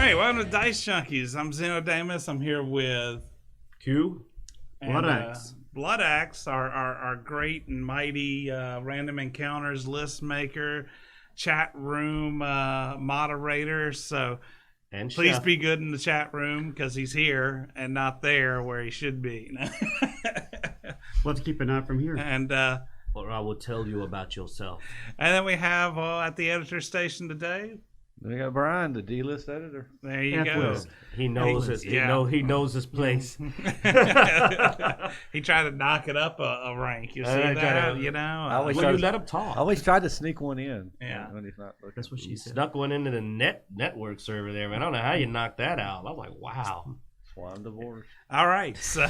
right, welcome to Dicejunkies. I'm Xenodamus. I'm here with Q. Blood Axe, our great and mighty random encounters list maker, chat room moderator. So And please chef. be good in the chat room because he's here and not there where he should be. We'll have to keep an eye from here. And Or I will tell you about yourself. then we have at the editor station today. We got Brian, the D-list editor. There you go. He knows it. Yeah. He knows his place. He tried to knock it up a rank. You see I that? tried to- You know. always Well, try you to- let him I talk. always tried to sneak one in. Yeah. When he's not looking. That's what she He said. snuck one into the network server there, man. I don't know how you knocked that out. I was like, wow. Swine divorce. All right, so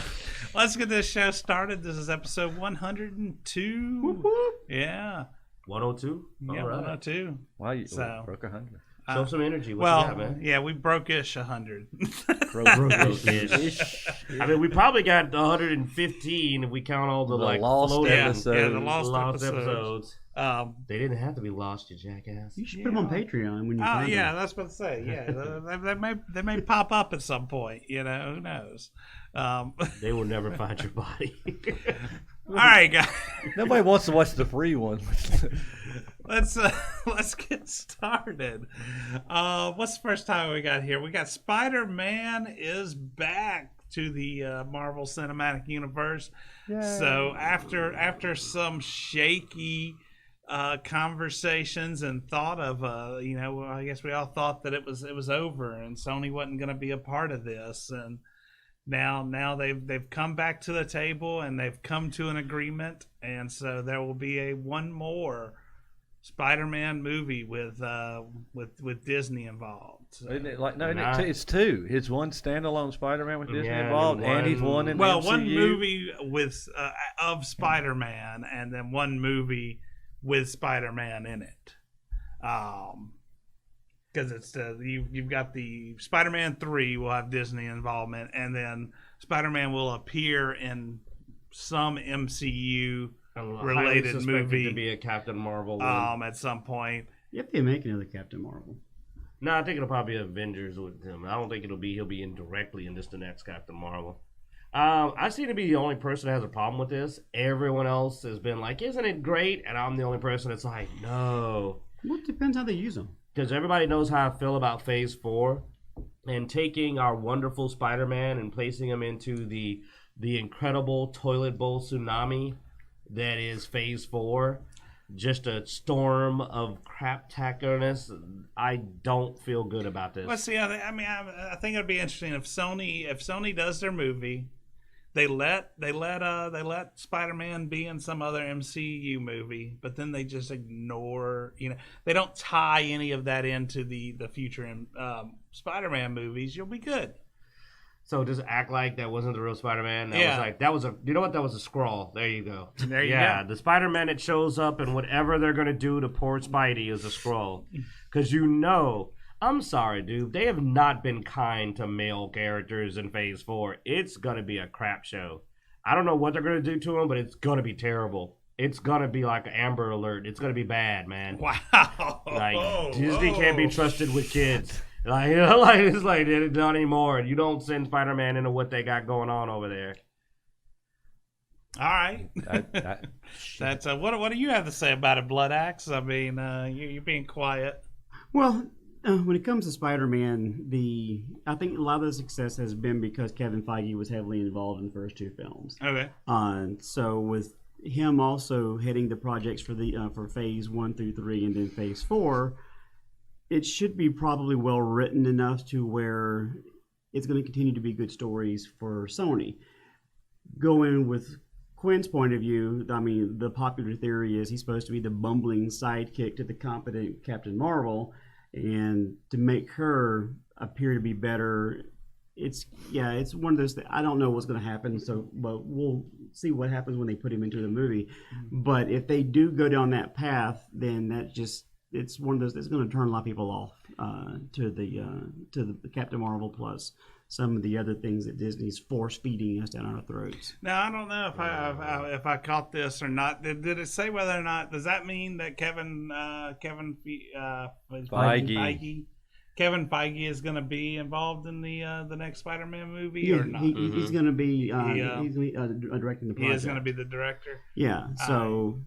let's get this show started. This is episode 102. Whoop, whoop. Yeah, 102? yeah, All right. 102. Wow, you So- broke 100. Show some energy. What Well, you got, man? yeah, we broke-ish 100. Broke-ish. I mean, we probably got 115 if we count all the lost floating episodes. Yeah, the lost episodes. They didn't have to be lost, you jackass. You should put them on Patreon when you Oh find yeah, them. that's what I say. Yeah, they may pop up at some point. You know, who knows? All They will never find your body. right, guys. Nobody wants to watch the free one. Let's get started. What's the first time we got here? We got Spider-Man is back to the Marvel Cinematic Universe. So after some shaky conversations and thought of I guess we all thought that it was over and Sony wasn't going to be a part of this, and now they've come back to the table and they've come to an agreement, and so there will be one more Spider-Man movie with Disney involved. So. Isn't it like no? Nah. It's two. It's one standalone Spider-Man with Disney Yeah, involved, and he's one in the MCU. one movie with of Spider-Man, and then one movie with Spider-Man in it. Because it's you've got the Spider-Man 3 will have Disney involvement, and then Spider-Man will appear in some MCU related Highly movie to be a Captain Marvel. one. at some point. If they make another Captain Marvel. No, I think it'll probably be Avengers with him. I don't think he'll be in directly in just the next Captain Marvel. I seem to be the only person that has a problem with this. Everyone else has been like, "Isn't it great?" And I'm the only person that's like, "No," Well, it depends how they use them. because everybody knows how I feel about Phase 4, and taking our wonderful Spider-Man and placing him into the incredible toilet bowl tsunami that is Phase 4. Just a storm of crap-tackiness. I don't feel good about this. Well, see, I think it'd be interesting if Sony does their movie, they let Spider-Man be in some other MCU movie, but then they just ignore, they don't tie any of that into the future Spider-Man movies. You'll be good. So just act like that wasn't the real Spider-Man. Yeah. That was a scroll. There you go. There you Yeah, go. the Spider-Man that shows up and whatever they're gonna do to poor Spidey is a scroll. Because I'm sorry, dude. They have not been kind to male characters in Phase 4. It's gonna be a crap show. I don't know what they're gonna do to him, but it's gonna be terrible. It's gonna be like an Amber Alert. It's gonna be bad, man. Wow. Like Disney can't be trusted with kids. It's like not anymore. You don't send Spider-Man into what they got going on over there. All right. That's what do you have to say about it, Blood Axe? I mean, you're being quiet. Well, when it comes to Spider-Man, I think a lot of the success has been because Kevin Feige was heavily involved in the first two films. Okay. So with him also heading the projects for Phase 1 through 3 and then Phase 4, it should be probably well written enough to where it's going to continue to be good stories for Sony. Going with Quinn's point of view, I mean, the popular theory is he's supposed to be the bumbling sidekick to the competent Captain Marvel, and to make her appear to be better, it's one of those things. I don't know what's going to happen, but we'll see what happens when they put him into the movie. But if they do go down that path, then it's one of those that's going to turn a lot of people off to the Captain Marvel plus some of the other things that Disney's force feeding us down our throats. Now I don't know if I caught this or not. Did it say whether or not? Does that mean that Kevin Feige Kevin Feige is going to be involved in the next Spider-Man movie Yeah, or not? he's going to be He, he's directing the project. He is going to be the director. Yeah. So,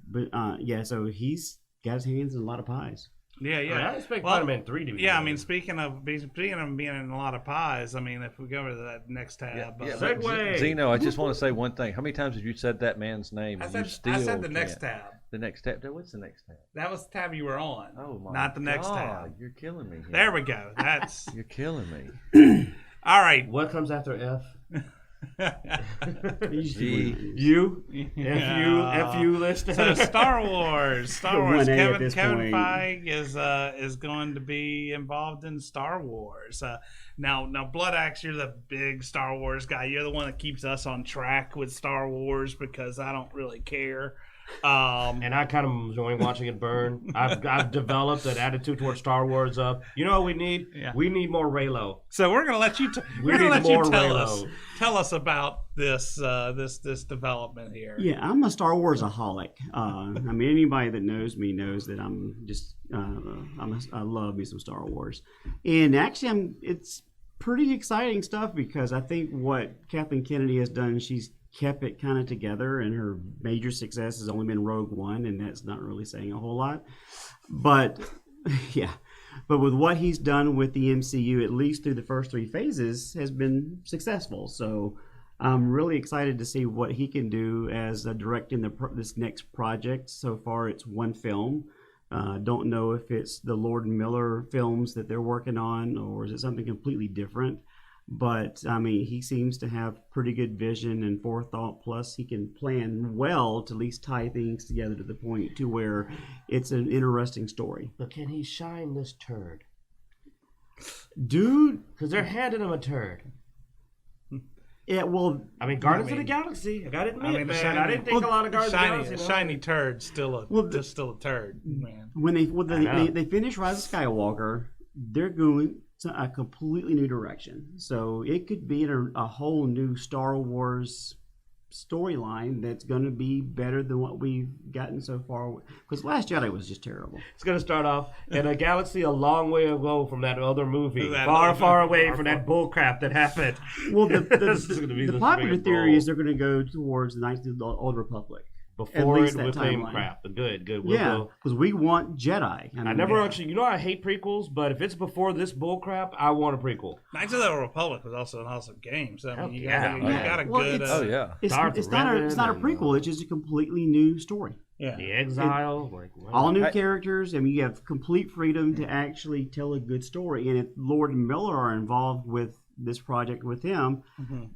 so he's got his hands in a lot of pies. Yeah, yeah. I expect Spider-Man 3 to be. Yeah, I mean, speaking of being in a lot of pies, I mean, if we go to that next tab, Segue. Zeno, I just want to say one thing. How many times have you said that man's name? I said the next tab. The next tab. What's the next tab? That was the tab you were on. Oh my! Not the next God, tab. You're killing me. Here. There we go. That's You're killing me. all right. What comes after F? G. You? Yeah. F-U list. So Star Wars. Kevin Feige is going to be involved in Star Wars. Now, Blood Axe, you're the big Star Wars guy. You're the one that keeps us on track with Star Wars because I don't really care. And I kind of enjoy watching it burn. I've developed an attitude towards Star Wars of, you know what we need? Yeah. We need more Raylo. So we're gonna let you. Tell us about this development here. Yeah, I'm a Star Wars aholic. I mean, anybody that knows me knows that I'm just I love me some Star Wars, and actually, it's pretty exciting stuff because I think what Kathleen Kennedy has done, she's kept it kind of together, and her major success has only been Rogue One, and that's not really saying a whole lot. But yeah, but with what he's done with the MCU, at least through the first 3 phases, has been successful. So I'm really excited to see what he can do as directing this next project. So far, it's 1 film. Don't know if it's the Lord and Miller films that they're working on, or is it something completely different. But, I mean, he seems to have pretty good vision and forethought, plus he can plan well to at least tie things together to the point to where it's an interesting story. But can he shine this turd? Dude. Because they're handing him a turd. Yeah, well... I mean, Guardians of the Galaxy, I gotta admit, I didn't think a lot of Guardians of the Galaxy. Shiny turd, still a turd, man. When they finish Rise of Skywalker, they're going a completely new direction. So it could be a whole new Star Wars storyline that's going to be better than what we've gotten so far. Because Last Jedi was just terrible. It's going to start off in a galaxy a long way ago from that other movie. Far away from that bullcrap that happened. Well, the popular theory is they're going to go towards the Knights of the Old Republic. Before it became crap. Good. Yeah, because we want Jedi. I never actually, I hate prequels, but if it's before this bull crap, I want a prequel. Knights of the Old Republic was also an awesome game. So I mean, you got a good. It's not a prequel. It's just a completely new story. Yeah, the Exile, all new characters. I mean, you have complete freedom to actually tell a good story. And if Lord and Miller are involved with this project with him,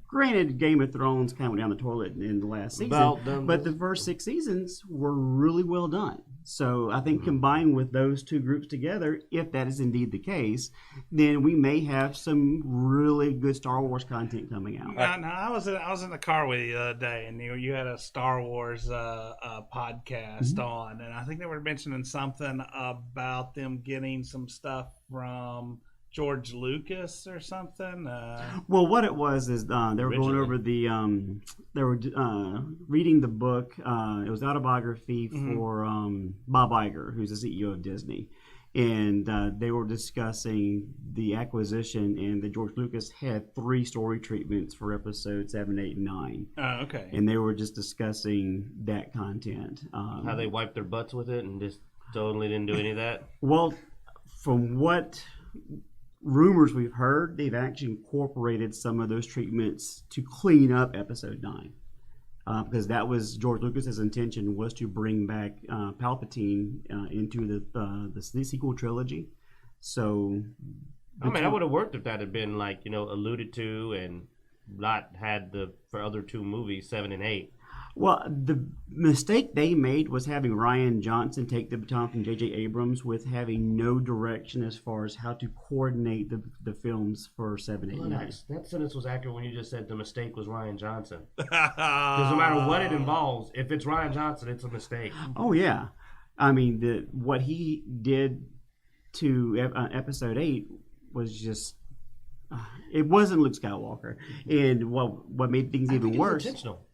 granted, Game of Thrones kind of went down the toilet in the last season, but the first 6 seasons were really well done. So I think combined with those 2 groups together, if that is indeed the case, then we may have some really good Star Wars content coming out. Now, I was in the car with you the other day, and you had a Star Wars podcast on, and I think they were mentioning something about them getting some stuff from George Lucas or something. Well, what it was is they were going over they were reading the book. It was autobiography for Bob Iger, who's the CEO of Disney, and they were discussing the acquisition, and that George Lucas had 3 story treatments for episodes 7, 8, and 9. Oh, okay. And they were just discussing that content. How they wiped their butts with it and just totally didn't do any of that. Well, from what rumors we've heard, they've actually incorporated some of those treatments to clean up episode 9, because that was George Lucas's intention, was to bring back Palpatine into the sequel trilogy. So I mean, that would have worked if that had been alluded to and not had for other 2 movies, 7 and 8. Well, the mistake they made was having Rian Johnson take the baton from J.J. Abrams with having no direction as far as how to coordinate the films for 7, 8, and 9. That sentence was accurate when you just said the mistake was Rian Johnson. Because no matter what it involves, if it's Rian Johnson, it's a mistake. Oh, yeah. I mean, what he did to Episode 8 was just... it wasn't Luke Skywalker. And what made things even worse... intentional.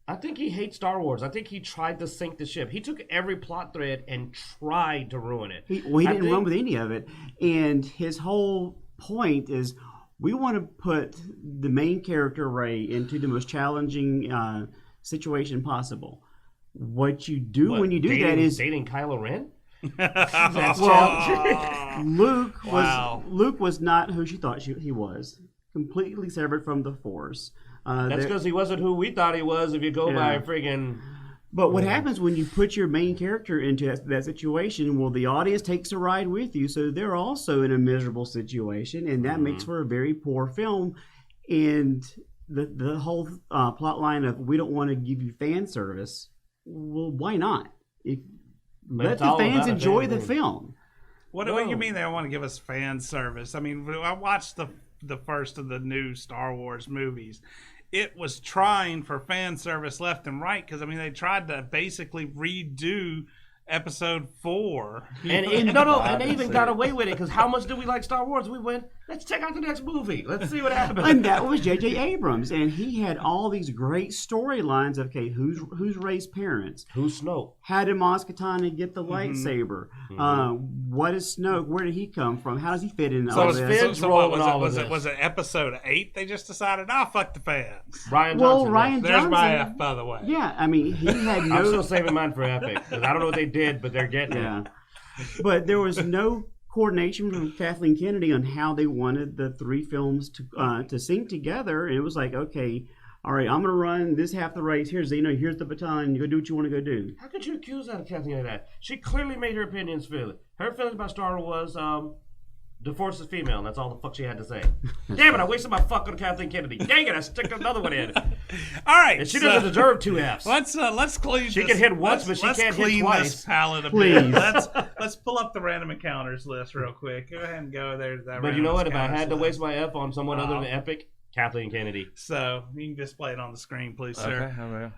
I think he hates Star Wars. I think he tried to sink the ship. He took every plot thread and tried to ruin it. He didn't run with any of it. And his whole point is we want to put the main character, Rey, into the most challenging situation possible. What you do when you do that is... Dating Kylo Ren? Luke was not who she thought he was. Completely severed from the Force. That's because he wasn't who we thought he was if you go by friggin'... But what happens when you put your main character into that situation? Well, the audience takes a ride with you, so they're also in a miserable situation, and that makes for a very poor film. And the whole plot line of we don't want to give you fan service, well, why not? Let the fans enjoy the film. What do you mean they don't want to give us fan service? I mean, I watched the first of the new Star Wars movies. It was trying for fan service left and right because, I mean, they tried to basically redo Episode 4. And they even got away with it because how much do we like Star Wars? We went, let's check out the next movie. Let's see what happens. And that was J.J. Abrams, and he had all these great storylines of, okay, who's Rey's parents? Who's Snoke? How did Maz Kanata get the lightsaber? What is Snoke? Where did he come from? How does he fit in all this? Was it Episode 8 they just decided, fuck the fans? Ryan Johnson. There's my F, by the way. Yeah, I mean, he had no... I'm still saving mine for Epic, because I don't know what they did, but they're getting it. But there was no coordination from Kathleen Kennedy on how they wanted the three films to sync together. And it was like, okay, all right, I'm going to run this half the race. Here's the baton. You go do what you want to go do. How could you accuse that of Kathleen of that? She clearly made her opinions feel. Her feelings about Star Wars was the Force is female. And that's all the fuck she had to say. Damn it, I wasted my fuck on Kathleen Kennedy. Dang it, I stick another one in. All right. And she doesn't deserve 2 Fs. Let's clean She can hit once, but she can't hit twice. This palette a Please. bit. Let's pull up the random encounters list real quick. Go ahead and go there to that. But you know what? If I had to waste my F on someone other than Epic, Kathleen Kennedy. So you can display it on the screen, please, sir. Okay.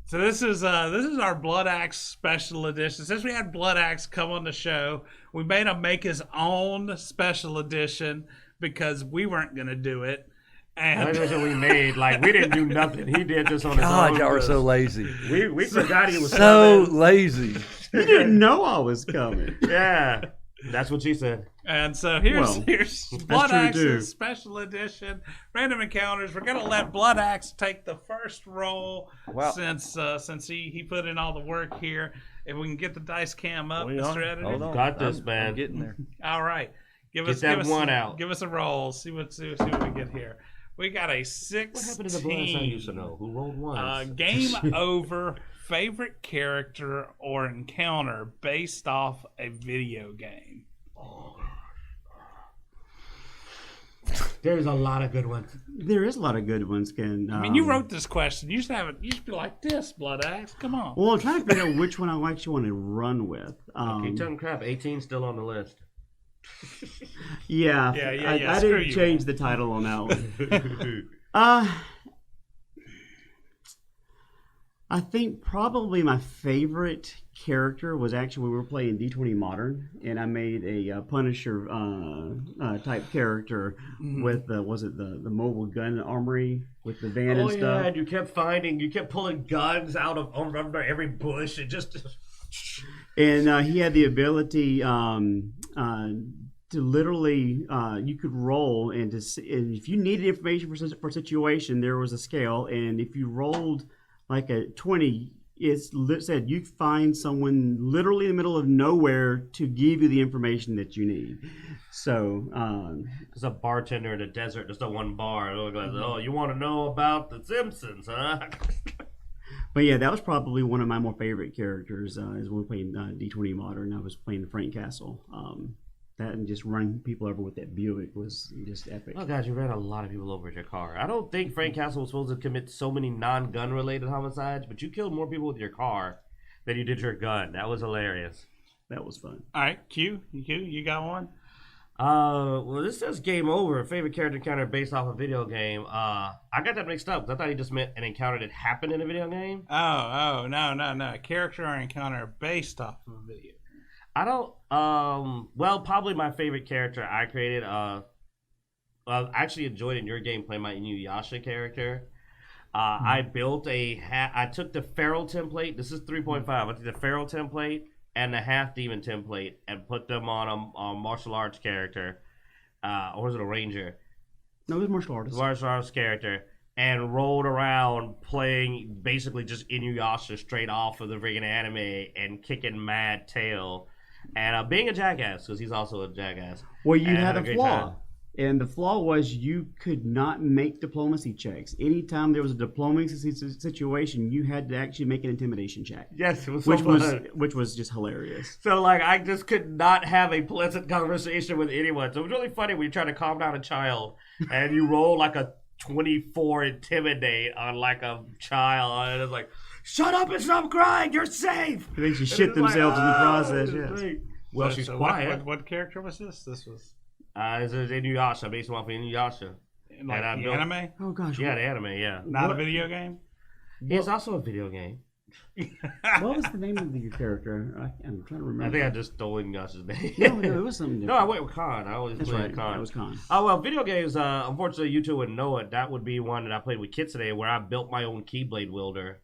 So this is our Blood Axe special edition. Since we had Blood Axe come on the show, we made him make his own special edition because we weren't gonna do it. And that's what we made. Like we didn't do nothing. He did this on his own. God, y'all were so lazy. We forgot he was so lazy. You didn't know I was coming. Yeah. That's what she said. And so here's Blood Axe's special edition random encounters. We're gonna let Blood Axe take the first roll since he put in all the work here. If we can get the dice cam up, Mr. Editor. Got this, man. I'm getting there. All right, give us a roll. See what we get here. We got a 16. What happened to the Blood Axe I used to know? Who rolled once? Game over. Favorite character or encounter based off a video game. There's a lot of good ones. There is a lot of good ones, Ken. I mean, you wrote this question. You should be like this, Blood Axe. Come on. Well, I'm trying to figure out which one I actually want to run with. Okay, tell them crap. 18's still on the list. Yeah. I didn't change the title on that one. I think probably my favorite character was actually we were playing D20 Modern, and I made a Punisher type character with the mobile gun armory with the van and stuff. Oh yeah, and you kept pulling guns out of under every bush and just. And he had the ability to literally you could roll and if you needed information for a situation, there was a scale, and if you rolled like a 20, it said you find someone literally in the middle of nowhere to give you the information that you need. So, there's a bartender in the desert, just a one bar. Oh, you want to know about the Simpsons, huh? But yeah, that was probably one of my more favorite characters. Is when we were playing D20 Modern. I was playing Frank Castle. That and just running people over with that Buick was just epic. Oh God, you ran a lot of people over with your car. I don't think Frank Castle was supposed to commit so many non-gun related homicides, but you killed more people with your car than you did your gun. That was hilarious. That was fun. All right, Q, you got one? Well, this says game over. Favorite character encounter based off a video game. I got that mixed up because I thought he just meant an encounter that happened in a video game. Oh, no. Character or encounter based off of a video. I don't. Well, probably my favorite character I created. I actually enjoyed in your game playing my Inuyasha character. I built a hat. I took the feral template. This is 3.5. I took the feral template and the half demon template and put them on a martial arts character. Or was it a ranger? No, it was martial artist. Martial arts character. And rolled around playing basically just Inuyasha straight off of the friggin' anime and kicking mad tail. And being a jackass, because he's also a jackass. Well, you And had a great flaw. time. And the flaw was you could not make diplomacy checks. Anytime there was a diplomacy situation, you had to actually make an intimidation check. Yes, it was so fun. Which was just hilarious. So, like, I just could not have a pleasant conversation with anyone. So it was really funny when you try to calm down a child and you roll like a 24 intimidate on like a child, and it's like, shut up and stop crying, you're safe. They actually shit themselves in the process. Yes. Well, So- she's so quiet. What character was this? This was This is Inuyasha, based off of Inuyasha. like And I the built- anime, Oh gosh. Yeah, the anime, yeah. not a video game. It's also a video game. What was the name of your character? I'm trying to remember. I think I just stole Inuyasha's name. No, it was something No, I different. went with Khan. I always That's played right. Khan. That was Khan. Oh, well, video games, unfortunately, you two wouldn't know it. That would be one that I played with kids today where I built my own Keyblade wielder.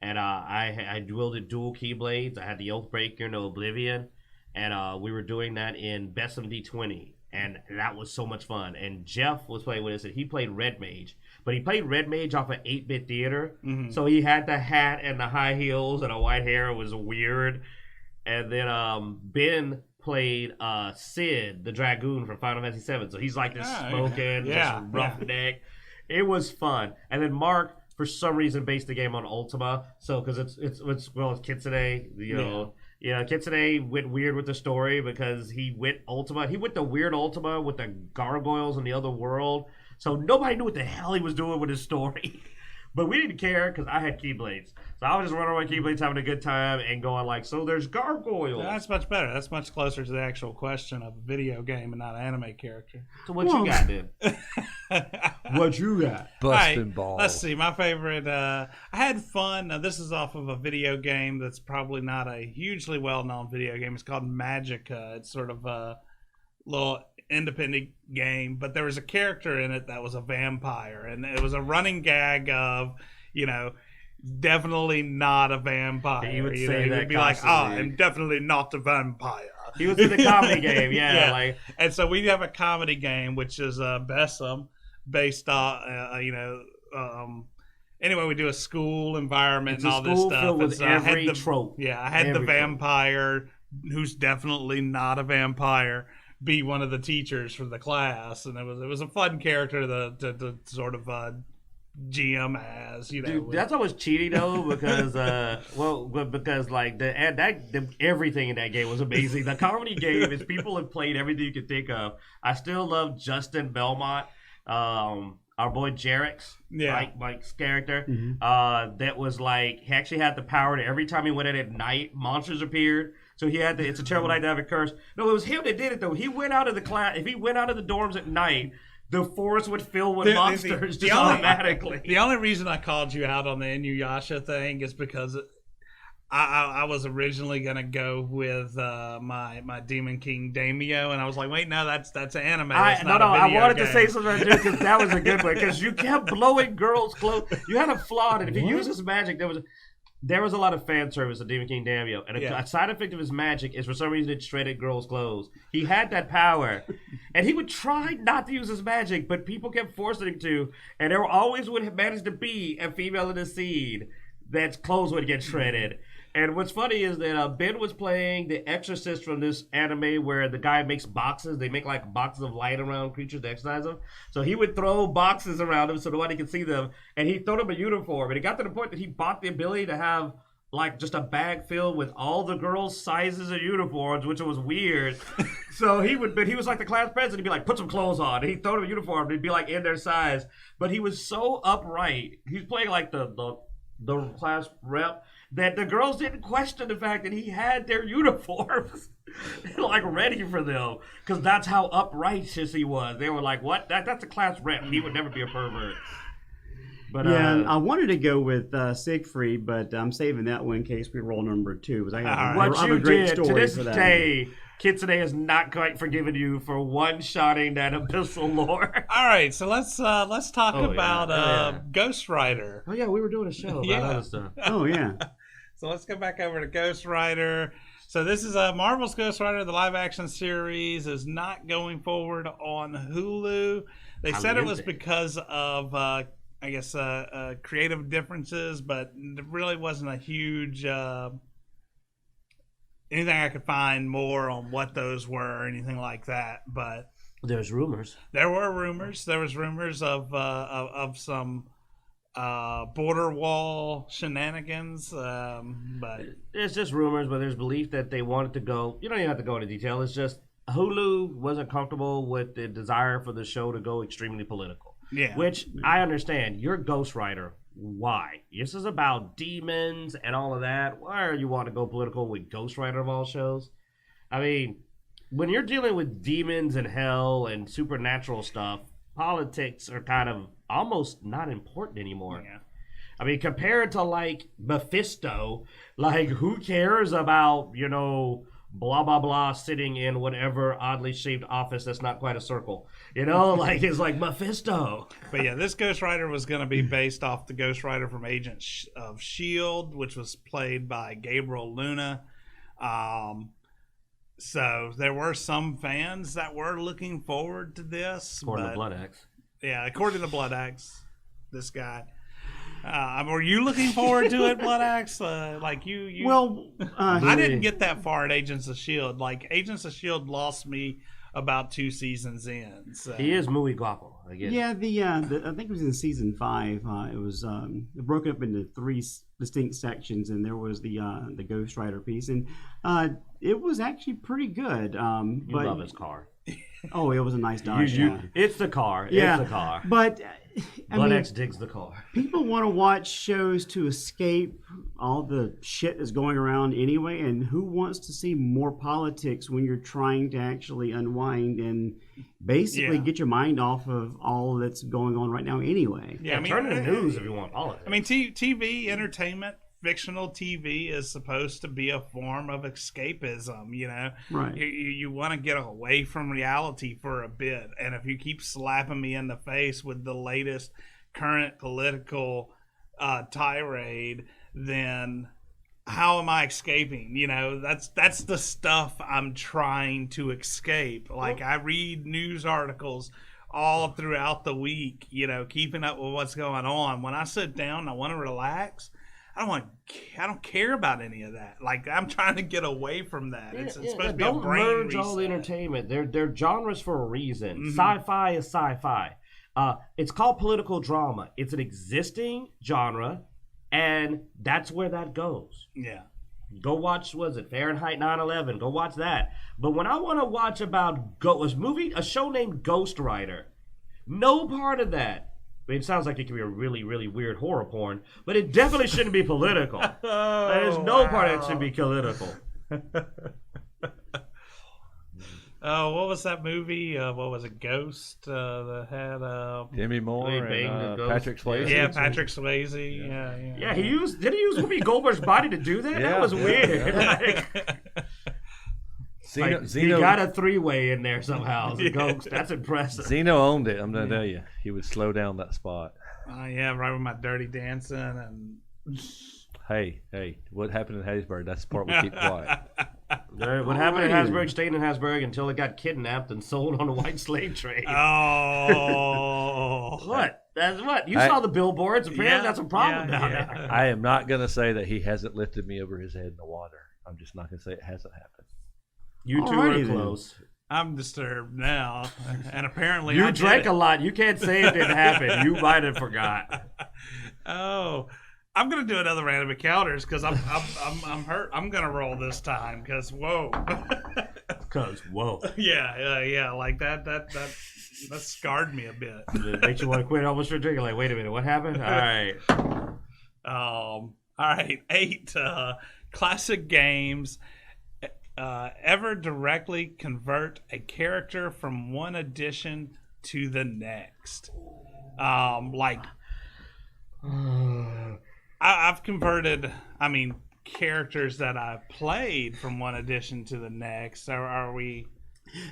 And I wielded dual Keyblades. I had the Oathbreaker and the Oblivion. And we were doing that in Best of D20. And that was so much fun. And Jeff was playing with us, and he played Red Mage. But he played Red Mage off of 8-bit theater. Mm-hmm. So he had the hat and the high heels and a white hair. It was weird. And then Ben played Sid, the Dragoon from Final Fantasy VII. So he's like this smoking, just roughneck. It was fun. And then Mark, for some reason, based the game on Ultima. So because it's Kitsune, you know. Yeah, Kitsune went weird with the story because he went Ultima. He went the weird Ultima with the gargoyles in the other world. So nobody knew what the hell he was doing with his story. But we didn't care because I had Keyblades. So I was just running around Keyblades having a good time and going like, so there's gargoyles. That's much better. That's much closer to the actual question of a video game and not an anime character. So what you got then? What you got? Busting Right, balls. Let's see. My favorite. I had fun. Now, this is off of a video game that's probably not a hugely well-known video game. It's called Magica. It's sort of a little independent game, but there was a character in it that was a vampire, and it was a running gag of, definitely not a vampire. He would say he that would be like, constantly. I'm definitely not a vampire. He was in the comedy game, yeah. Like, And so we have a comedy game, which is Bessem, based on, anyway, we do a school environment it's and a all this school stuff. filled And with so I had every trope. Yeah, I had Every the vampire, who's definitely not a vampire, be one of the teachers for the class, and it was a fun character to sort of GM as, Dude, that's always cheating though, because like everything in that game was amazing. The comedy game is people have played everything you could think of. I still love Justin Belmont, our boy Jarek's, Mike's character. Mm-hmm. That was like he actually had the power to every time he went in at night, monsters appeared. So he had it's a terrible night to have a curse. No, it was him that did it though. He went out of the class. If he went out of the dorms at night, the forest would fill with monsters just automatically. The only reason I called you out on the Inuyasha thing is because I was originally gonna go with my Demon King Daimyo, and I was like, wait, no, that's anime. That's not a video I wanted game. to say something because that was a good one. Because you kept blowing girls' clothes. You had a flaw in it. If you use his magic, there was a lot of fan service of Demon King Daimyo, and a side effect of his magic is for some reason it shredded girls' clothes. He had that power, and he would try not to use his magic, but people kept forcing him to, and there always would have managed to be a female in the scene that's clothes would get shredded. And what's funny is that Ben was playing the exorcist from this anime where the guy makes boxes. They make like boxes of light around creatures to exercise them. So he would throw boxes around them so nobody could see them. And he threw them a uniform. And it got to the point that he bought the ability to have like just a bag filled with all the girls' sizes of uniforms, which was weird. So he was like the class president. He'd be like, put some clothes on. And he'd throw them a uniform. And he'd be like in their size. But he was so upright. He's playing like the class rep, that the girls didn't question the fact that he had their uniforms like ready for them, because that's how upright he was. They were like, what? That's a class rep. He would never be a pervert. But Yeah, I wanted to go with Siegfried, but I'm saving that one in case we roll number 2. Because I have what you a great did to story this for that day, Kitsune has not quite forgiven you for one-shotting that abyssal lore. All right, so let's talk Oh, yeah. about Oh, yeah. Ghost Rider. Oh yeah, we were doing a show about Yeah. other stuff. Oh, yeah. So let's go back over to Ghost Rider. So this is Marvel's Ghost Rider. The live-action series is not going forward on Hulu. They said it was because of, I guess, creative differences, but it really wasn't a huge anything I could find more on what those were or anything like that. But There's rumors. there were rumors. There was rumors of some border wall shenanigans, but It's just rumors, but there's belief that they wanted to go. You don't even have to go into detail. It's just Hulu wasn't comfortable with the desire for the show to go extremely political. yeah, Which I understand. You're Ghost Rider. Why? This is about demons and all of that. Why do you want to go political with Ghost Rider of all shows? I mean, when you're dealing with demons and hell and supernatural stuff, politics are kind of almost not important anymore. Yeah. I mean, compared to like Mephisto, like who cares about, blah blah blah sitting in whatever oddly shaped office that's not quite a circle. Like it's like Mephisto. But yeah, this Ghost Rider was going to be based off the Ghost Rider from Agents of S.H.I.E.L.D., which was played by Gabriel Luna. So there were some fans that were looking forward to this. According to Blood Axe. Yeah, according to Blood Axe, this guy. Were you looking forward to it, Blood Axe? Like you? Well, I didn't get that far at Agents of S.H.I.E.L.D. Like, Agents of S.H.I.E.L.D. lost me about 2 seasons in. So. He is muy guapo, I guess. yeah, I think it was in season 5. It was it broke up into 3 distinct sections, and there was the Ghost Rider piece, and it was actually pretty good. You but, love his car. Oh, it was a nice Dodge. Yeah. It's the car. Yeah, It's the car. But I Blood mean, Axe digs the car. people want to watch shows to escape all the shit that's going around anyway, and who wants to see more politics when you're trying to actually unwind and basically get your mind off of all that's going on right now anyway? Yeah, Turn to the news if you want politics. I mean, TV entertainment, fictional TV is supposed to be a form of escapism, Right. You want to get away from reality for a bit, and if you keep slapping me in the face with the latest current political tirade, then how am I escaping? That's the stuff I'm trying to escape. Like, I read news articles all throughout the week, keeping up with what's going on. When I sit down and I want to relax, I don't care about any of that. Like, I'm trying to get away from that. It's supposed to be a don't brain merge reset. all the entertainment. They're genres for a reason. Mm-hmm. Sci-fi is sci-fi. It's called political drama. It's an existing genre, and that's where that goes. Yeah. Go watch, Fahrenheit 9/11? Go watch that. But when I want to watch about a show named Ghost Rider, no part of that. I mean, it sounds like it could be a really, really weird horror porn, but it definitely shouldn't be political. There's no part that should be political. Oh, what was that movie? What was it? Ghost that had Demi Moore They banged and the ghost. Patrick Swayze. yeah, Patrick Swayze. Yeah. Yeah, did he use Whoopi Goldberg's body to do that? Yeah, That was yeah, weird. Zeno, He got a 3-way in there somehow as a ghost. That's impressive. Zeno owned it. I'm gonna tell you, he would slow down that spot. Yeah, right with my Dirty Dancing and. Hey, what happened in Hattiesburg? That's the part we keep quiet. What happened in Hasburg stayed in Hasburg until it got kidnapped and sold on a white slave trade. Oh. What? That's what? You saw the billboards. Apparently that's a problem down yeah. there. I am not gonna say that he hasn't lifted me over his head in the water. I'm just not gonna say it hasn't happened. You two Alrighty are then. close. I'm disturbed now. And apparently You I drank did a lot. You can't say it didn't happen. You might have forgot. Oh. I'm gonna do another random encounters because I'm hurt. I'm gonna roll this time because whoa. Cause whoa, yeah. Like that scarred me a bit. it makes you want to quit almost for drinking. Like, wait a minute, what happened? All right. All right. 8 classic games ever directly convert a character from one edition to the next. Like I've converted. I mean, characters that I've played from one edition to the next. Are we?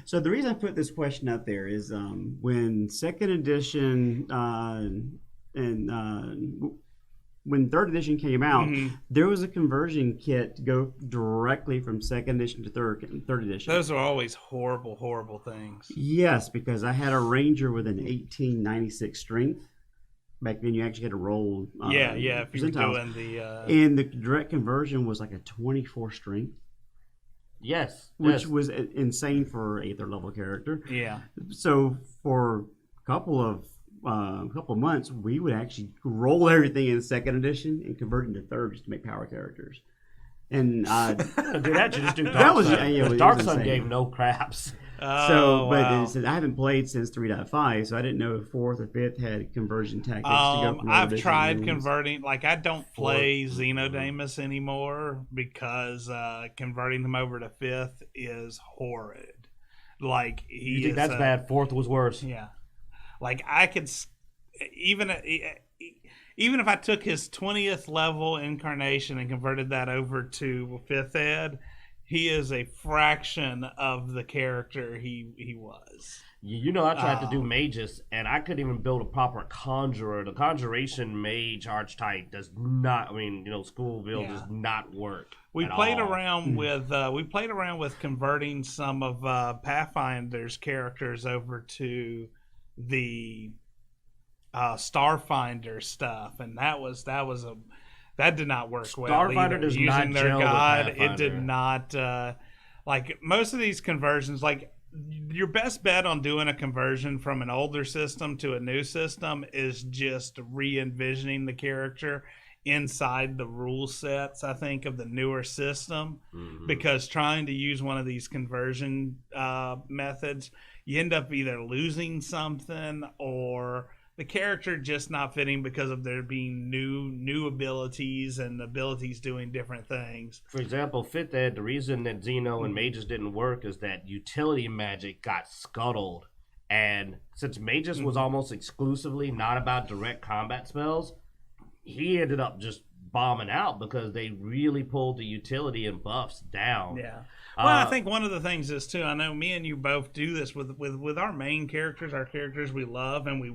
So the reason I put this question up there is when second edition when third edition came out, there was a conversion kit to go directly from second edition to third edition. Those are always horrible, horrible things. Yes, because I had a ranger with an 1896 strength. Back then, you actually had to roll. If you were percentiles. doing the. And the direct conversion was like a 24 strength. Yes. Which was insane for a third level character. Yeah. So for a couple of months, we would actually roll everything in second edition and convert into third just to make power characters. And do that, you just do Dark that was, Sun. yeah, Dark Sun gave no craps. But I haven't played since 3.5, so I didn't know if fourth or fifth had conversion tactics to go from I've edition tried to converting. Like, I don't play Xenodamus anymore because converting him over to fifth is horrid. Like, you think that's bad? Fourth was worse. Yeah. Like, I could even if I took his 20th level incarnation and converted that over to fifth ed, he is a fraction of the character he was. You know, I tried to do mages, and I couldn't even build a proper conjurer. The conjuration mage archetype does not. I mean, school build does not work. We played around with converting some of Pathfinder's characters over to the Starfinder stuff, and that did not work well. Starfinder does not using their gel god. with It did not. Like most of these conversions, like your best bet on doing a conversion from an older system to a new system is just re-envisioning the character inside the rule sets, I think, of the newer system. Because trying to use one of these conversion methods, you end up either losing something or the character just not fitting because of there being new abilities and abilities doing different things. For example, fifth ed, the reason that Xeno and mages didn't work is that utility magic got scuttled. And since mages was almost exclusively not about direct combat spells, he ended up just bombing out because they really pulled the utility and buffs down. Yeah. Well, I think one of the things is too, I know me and you both do this with our main characters, our characters we love and we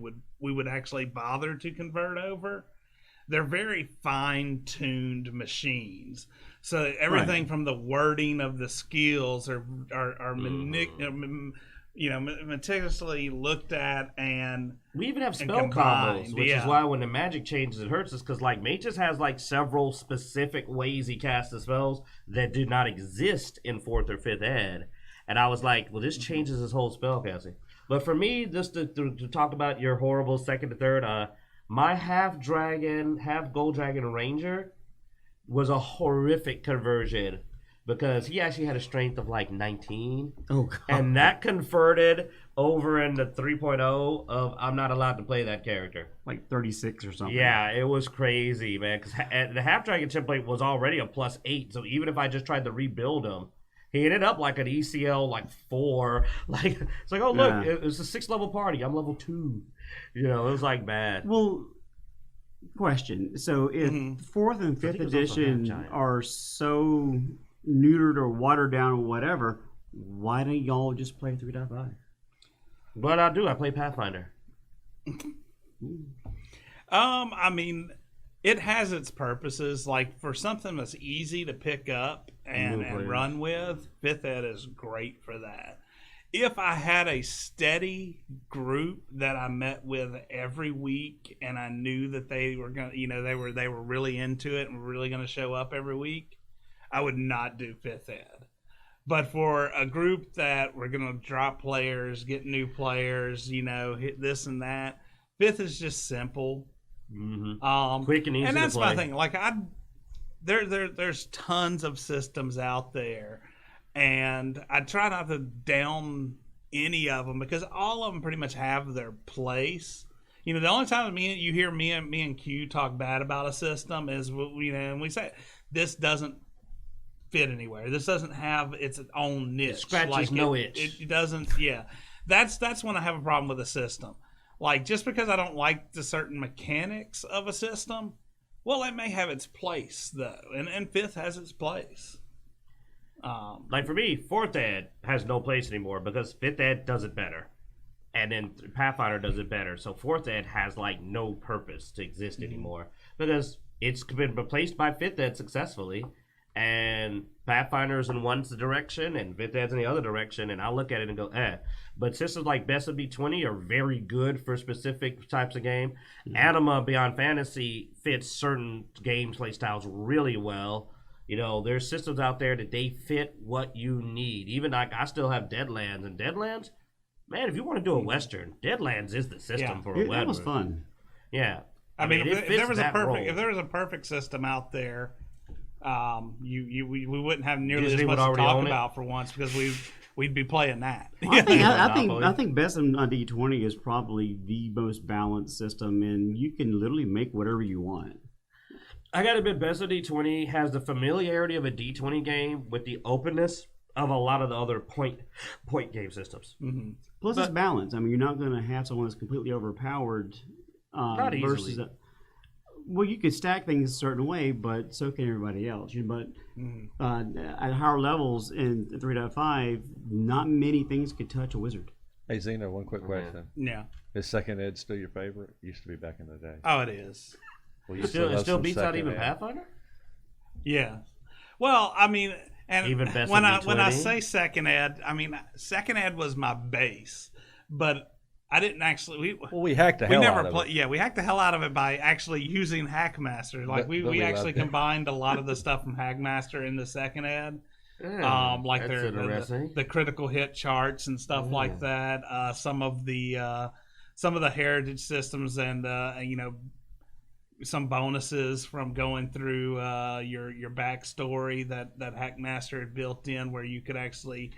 would actually bother to convert over. They're very fine-tuned machines. So everything from the wording of the skills are meticulously looked at, and we even have spell combined, combos, which is why when the magic changes, it hurts us, because like mages has like several specific ways he casts the spells that did not exist in fourth or fifth ed, and I was like, well, this changes his whole spell casting. But for me, just to talk about your horrible second to third, my half dragon, half gold dragon ranger was a horrific conversion. Because he actually had a strength of like 19. Oh, God. And that converted over in the 3.0 of I'm not allowed to play that character. Like 36 or something. Yeah, it was crazy, man. Because the Half Dragon template was already a +8. So even if I just tried to rebuild him, he ended up like an ECL like 4. Like, it's like, oh, look, it was a 6th level party. I'm level 2. It was like bad. Well, question. So if 4th and 5th edition are so neutered or watered down or whatever, why don't y'all just play 3.5? But I do. I play Pathfinder. I mean, it has its purposes. Like for something that's easy to pick up and run with, 5th ed is great for that. If I had a steady group that I met with every week and I knew that they were going to, they were really into it and were really going to show up every week, I would not do 5th ed. But for a group that we're going to drop players, get new players, hit this and that, 5th is just simple. Quick and easy to play. And that's my thing. Like, there's tons of systems out there. And I try not to down any of them because all of them pretty much have their place. The only time you hear me and Q talk bad about a system is, and we say, this doesn't fit anywhere. This doesn't have its own niche. It scratches no itch. It doesn't. Yeah, that's when I have a problem with a system. like just because I don't like the certain mechanics of a system, well, it may have its place though, and fifth has its place. Like for me, fourth ed has no place anymore because fifth ed does it better, and then Pathfinder does it better. So fourth ed has like no purpose to exist anymore because it's been replaced by fifth ed successfully, and Pathfinder's in one direction and fifth ed's in the other direction, and I look at it and go, eh. But systems like Best of B20 are very good for specific types of game. Anima Beyond Fantasy fits certain game play styles really well. You know, there's systems out there that they fit what you need. Even like I still have Deadlands, and Deadlands, man, if you want to do a Western, Deadlands is the system for a Western. That was fun. Yeah. I mean, if there was a a perfect system out there, we wouldn't have nearly Disney as much would to already talk own it. about for once because we'd be playing that. I think Best of D20 is probably the most balanced system, and you can literally make whatever you want. I gotta admit, Best of D20 has the familiarity of a D20 game with the openness of a lot of the other point game systems. Mm-hmm. Plus, it's balanced. I mean, you're not going to have someone that's completely overpowered. Not versus easily. Well, you could stack things a certain way, but so can everybody else. But at higher levels in 3.5, not many things could touch a wizard. Hey, Xeno, one quick question. Yeah. Is second ed still your favorite? It used to be back in the day. Oh, it is. Well, you It still love some beats out second even ed. Pathfinder? Yeah. Well, I mean, and Even Best when of I D20? say second ed, I mean second ed was my base, but I didn't actually. We hacked the We hell never out of play. it. Yeah, we hacked the hell out of it by actually using Hackmaster. Like But we we actually loved it. combined a lot of the stuff from Hackmaster in the second ed. Like that's interesting. the critical hit charts and stuff like that. Some of the heritage systems and some bonuses from going through your backstory that Hackmaster had built in, where you could actually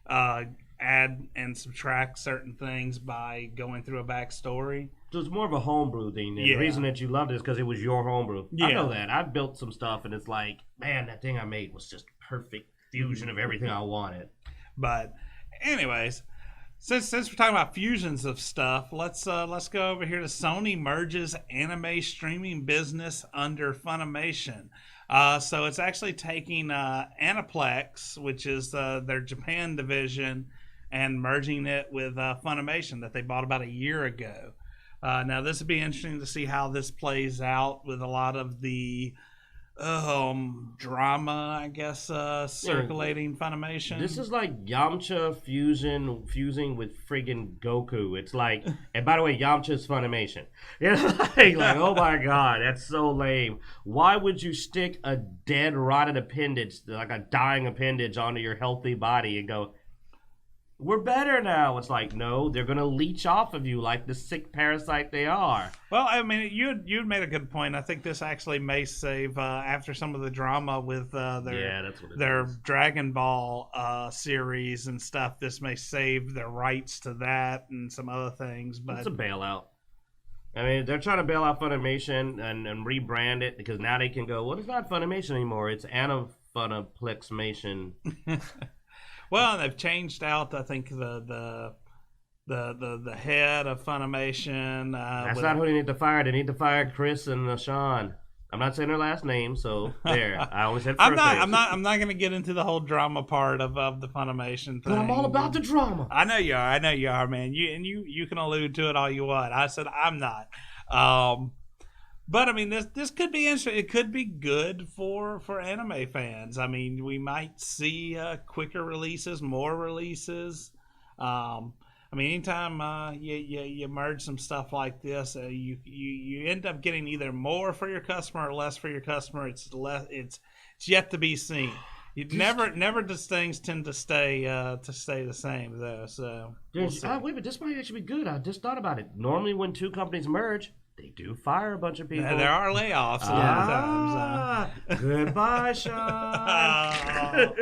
add and subtract certain things by going through a backstory. So it's more of a homebrew thing. And Yeah. the reason that you loved it is because it was your homebrew. I Yeah. know that. I've built some stuff, and it's like, man, that thing I made was just perfect fusion of everything I wanted. But anyways, since we're talking about fusions of stuff, let's go over here to Sony merges anime streaming business under Funimation. So it's actually taking Aniplex, which is their Japan division, and merging it with Funimation that they bought about a year ago. Now this would be interesting to see how this plays out with a lot of the drama, I guess, circulating Funimation. This is like Yamcha fusing with friggin' Goku. It's like, and by the way, Yamcha's Funimation. Like, oh my god, that's so lame. Why would you stick a dead, rotted appendage, like a dying appendage, onto your healthy body and go, we're better now? It's like, no, they're gonna leech off of you like the sick parasite they are. Well, I mean, you'd made a good point. I think this actually may save after some of the drama with That's what it their is. Dragon Ball series and stuff. This may save their rights to that and some other things. But It's a bailout. I mean, they're trying to bail out Funimation and rebrand it because now they can go, well, it's not Funimation anymore. It's Anafunimation. well, they've changed out. I think the head of Funimation. That's not who they need to fire. They need to fire Chris and Sean. I'm not saying their last name, so there. I always said first names. I'm not going to get into the whole drama part of the Funimation thing. But I'm all about the drama. I know you are, man. You can allude to it all you want. I said I'm not. But I mean, this could be interesting. It could be good for anime fans. I mean, we might see quicker releases, more releases. I mean, anytime you merge some stuff like this, you end up getting either more for your customer or less for your customer. It's yet to be seen. Never does things tend to stay the same though. So we'll see. Wait, but this might actually be good. I just thought about it. Normally, when two companies merge, they do fire a bunch of people. There are layoffs a lot of times. Goodbye, Sean.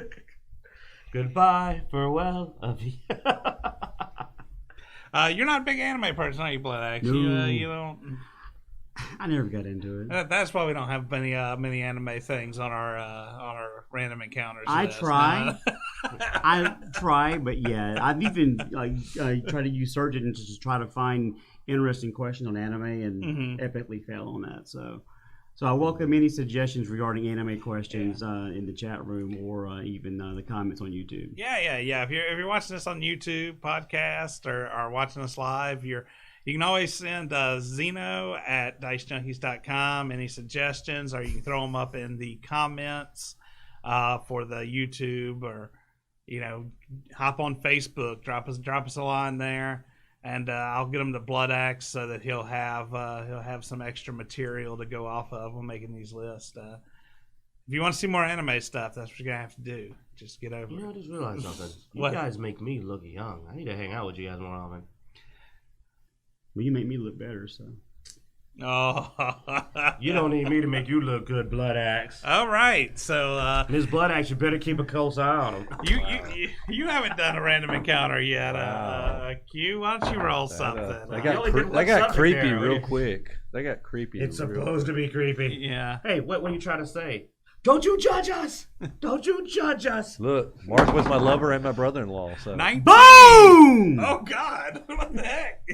Goodbye, farewell, You're not a big anime person, are you, Blood? No. You don't. I never got into it. That's why we don't have many anime things on our random encounters. I list. try. I try, but yeah, I've even tried to use search engines to just try to find interesting questions on anime and epically fail on that. So I welcome any suggestions regarding anime questions in the chat room or even the comments on YouTube. Yeah. If you're watching this on YouTube podcast or watching us live, you can always send Xeno at Dicejunkies.com any suggestions, or you can throw them up in the comments for the YouTube, or hop on Facebook, drop us a line there, and I'll get him the Blood Axe so that he'll have some extra material to go off of when making these lists. If you want to see more anime stuff, that's what you're gonna have to do. Just get over it. I just realized something. You What? guys make me look young. I need to hang out with you guys more often. Well, you make me look better, so. Oh, You don't need me to make you look good, Blood Axe. all right. So This Blood Axe, you better keep a close eye on him. you haven't done a random encounter yet, Q. Why don't you roll something? They only did one got subject creepy there. real quick. They got creepy. It's real supposed to be creepy. Yeah. Hey, what were you trying to say? Don't you judge us! Don't you judge us! Look, Mark was my lover and my brother-in-law. So 19. Boom! Oh God! What the heck?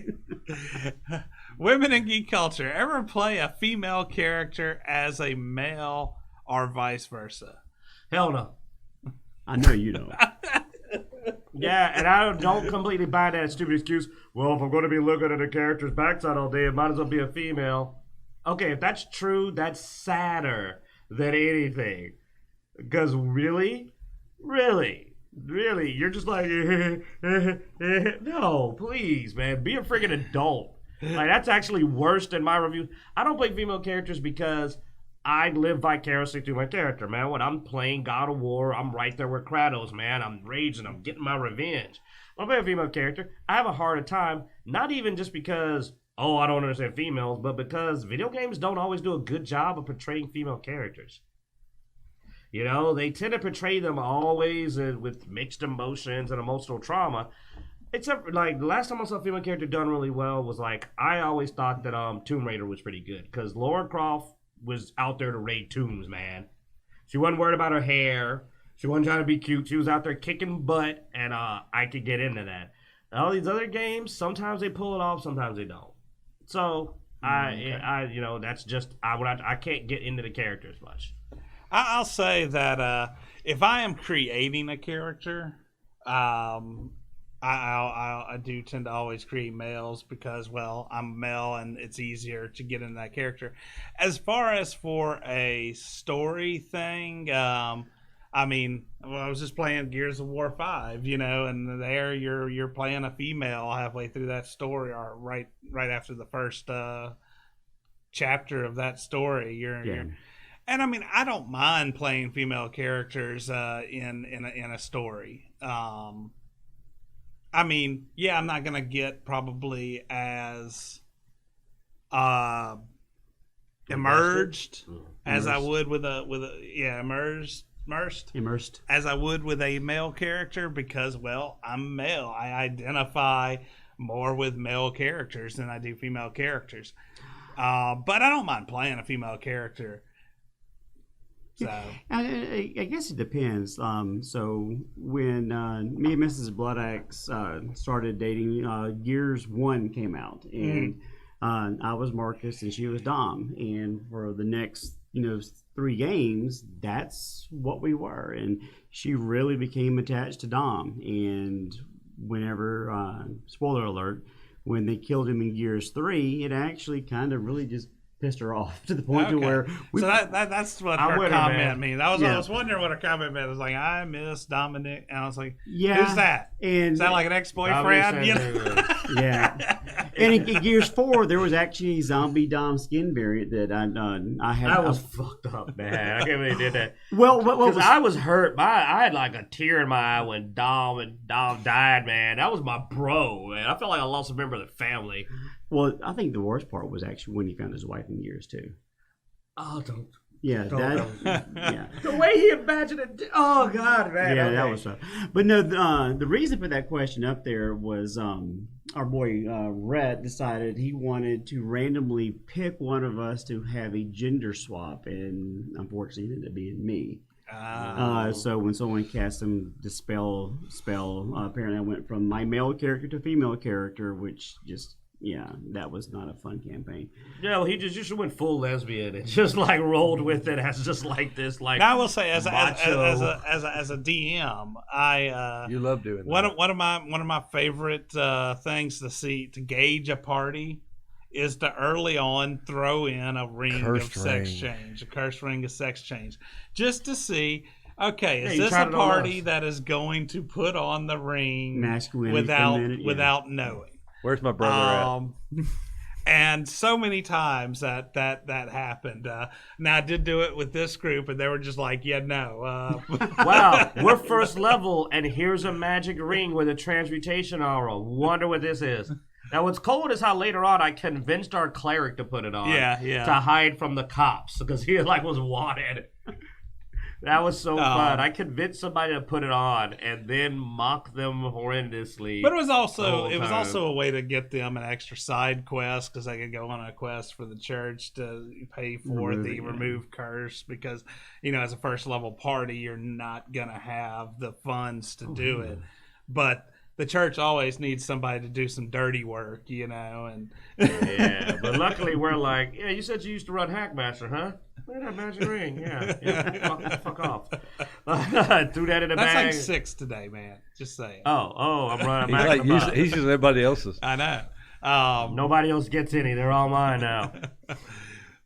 Women in geek culture ever play a female character as a male or vice versa? Hell no. I know you don't. Yeah, and I don't completely buy that stupid excuse. Well, if I'm going to be looking at a character's backside all day, it might as well be a female. Okay, if that's true, that's sadder than anything. Because really, you're just like, no, please, man, be a friggin' adult. Like, that's actually worse than my review. I don't play female characters because I live vicariously through my character, man. When I'm playing God of War, I'm right there with Kratos, man. I'm raging, I'm getting my revenge. When I play a female character, I have a harder time, not even just because, I don't understand females, but because video games don't always do a good job of portraying female characters. They tend to portray them always with mixed emotions and emotional trauma. Except, like, the last time I saw a female character done really well was, like, I always thought that Tomb Raider was pretty good. Because Lara Croft was out there to raid tombs, man. She wasn't worried about her hair. She wasn't trying to be cute. She was out there kicking butt, and I could get into that. All these other games, sometimes they pull it off, sometimes they don't. So, that's just, I can't get into the characters much. I'll say that if I am creating a character, I do tend to always create males because, well, I'm male and it's easier to get into that character. As far as for a story thing, I was just playing Gears of War 5, and there you're playing a female halfway through that story, or right after the first chapter of that story. And I don't mind playing female characters in a story. I'm not gonna get probably as immersed as I would with immersed as I would with a male character because, well, I'm male. I identify more with male characters than I do female characters. But I don't mind playing a female character. So I guess it depends. So when me and Mrs. Blood Axe started dating, Gears 1 came out, and I was Marcus and she was Dom, and for the next 3 games, that's what we were, and she really became attached to Dom. And whenever, spoiler alert, when they killed him in Gears 3, it actually kind of really just pissed her off to the point to where that's what her comment means. I was wondering what her comment meant. I was like, I miss Dominic, and I was like, who's that? And is that like an ex-boyfriend? Yeah. And in Gears 4, there was actually a zombie Dom skin variant that I had. That was fucked up, man. I can't believe they did that. Well, what I was hurt. I had like a tear in my eye when Dom died, man. That was my bro, man. I felt like I lost a member of the family. Well, I think the worst part was actually when he found his wife in Gears 2. Oh, don't. Yeah, yeah. The way he imagined it. Oh God, man. Yeah, that was tough. But no, the reason for that question up there was our boy Rhett decided he wanted to randomly pick one of us to have a gender swap, and unfortunately, it ended up being me. So when someone cast some dispel spell, apparently I went from my male character to female character, which just that was not a fun campaign. Yeah, well, he just went full lesbian and just like rolled with it as just like this like. Now, I will say, as a DM, You love doing that. one of my favorite things to gauge a party is to early on throw in a ring of sex change, a cursed ring of sex change, just to see. Okay, is this a party that is going to put on the ring without knowing? Where's my brother at? And so many times that happened. Now I did do it with this group, and they were just like, no. Wow, we're first level, and here's a magic ring with a transmutation aura. Wonder what this is. Now, what's cool is how later on I convinced our cleric to put it on. Yeah. To hide from the cops because he was wanted. That was so fun. I convinced somebody to put it on and then mock them horrendously. But it was also a way to get them an extra side quest because they could go on a quest for the church to pay for the remove curse because as a first level party you're not gonna have the funds to do it, but the church always needs somebody to do some dirty work, and yeah. But luckily we're like, yeah. You said you used to run Hackmaster, huh? Look at that magic ring. Yeah. Fuck off. Threw that in the bag. That's like 6 today, man. Just saying. Oh, I'm running. He's using everybody else's. I know. Nobody else gets any. They're all mine now.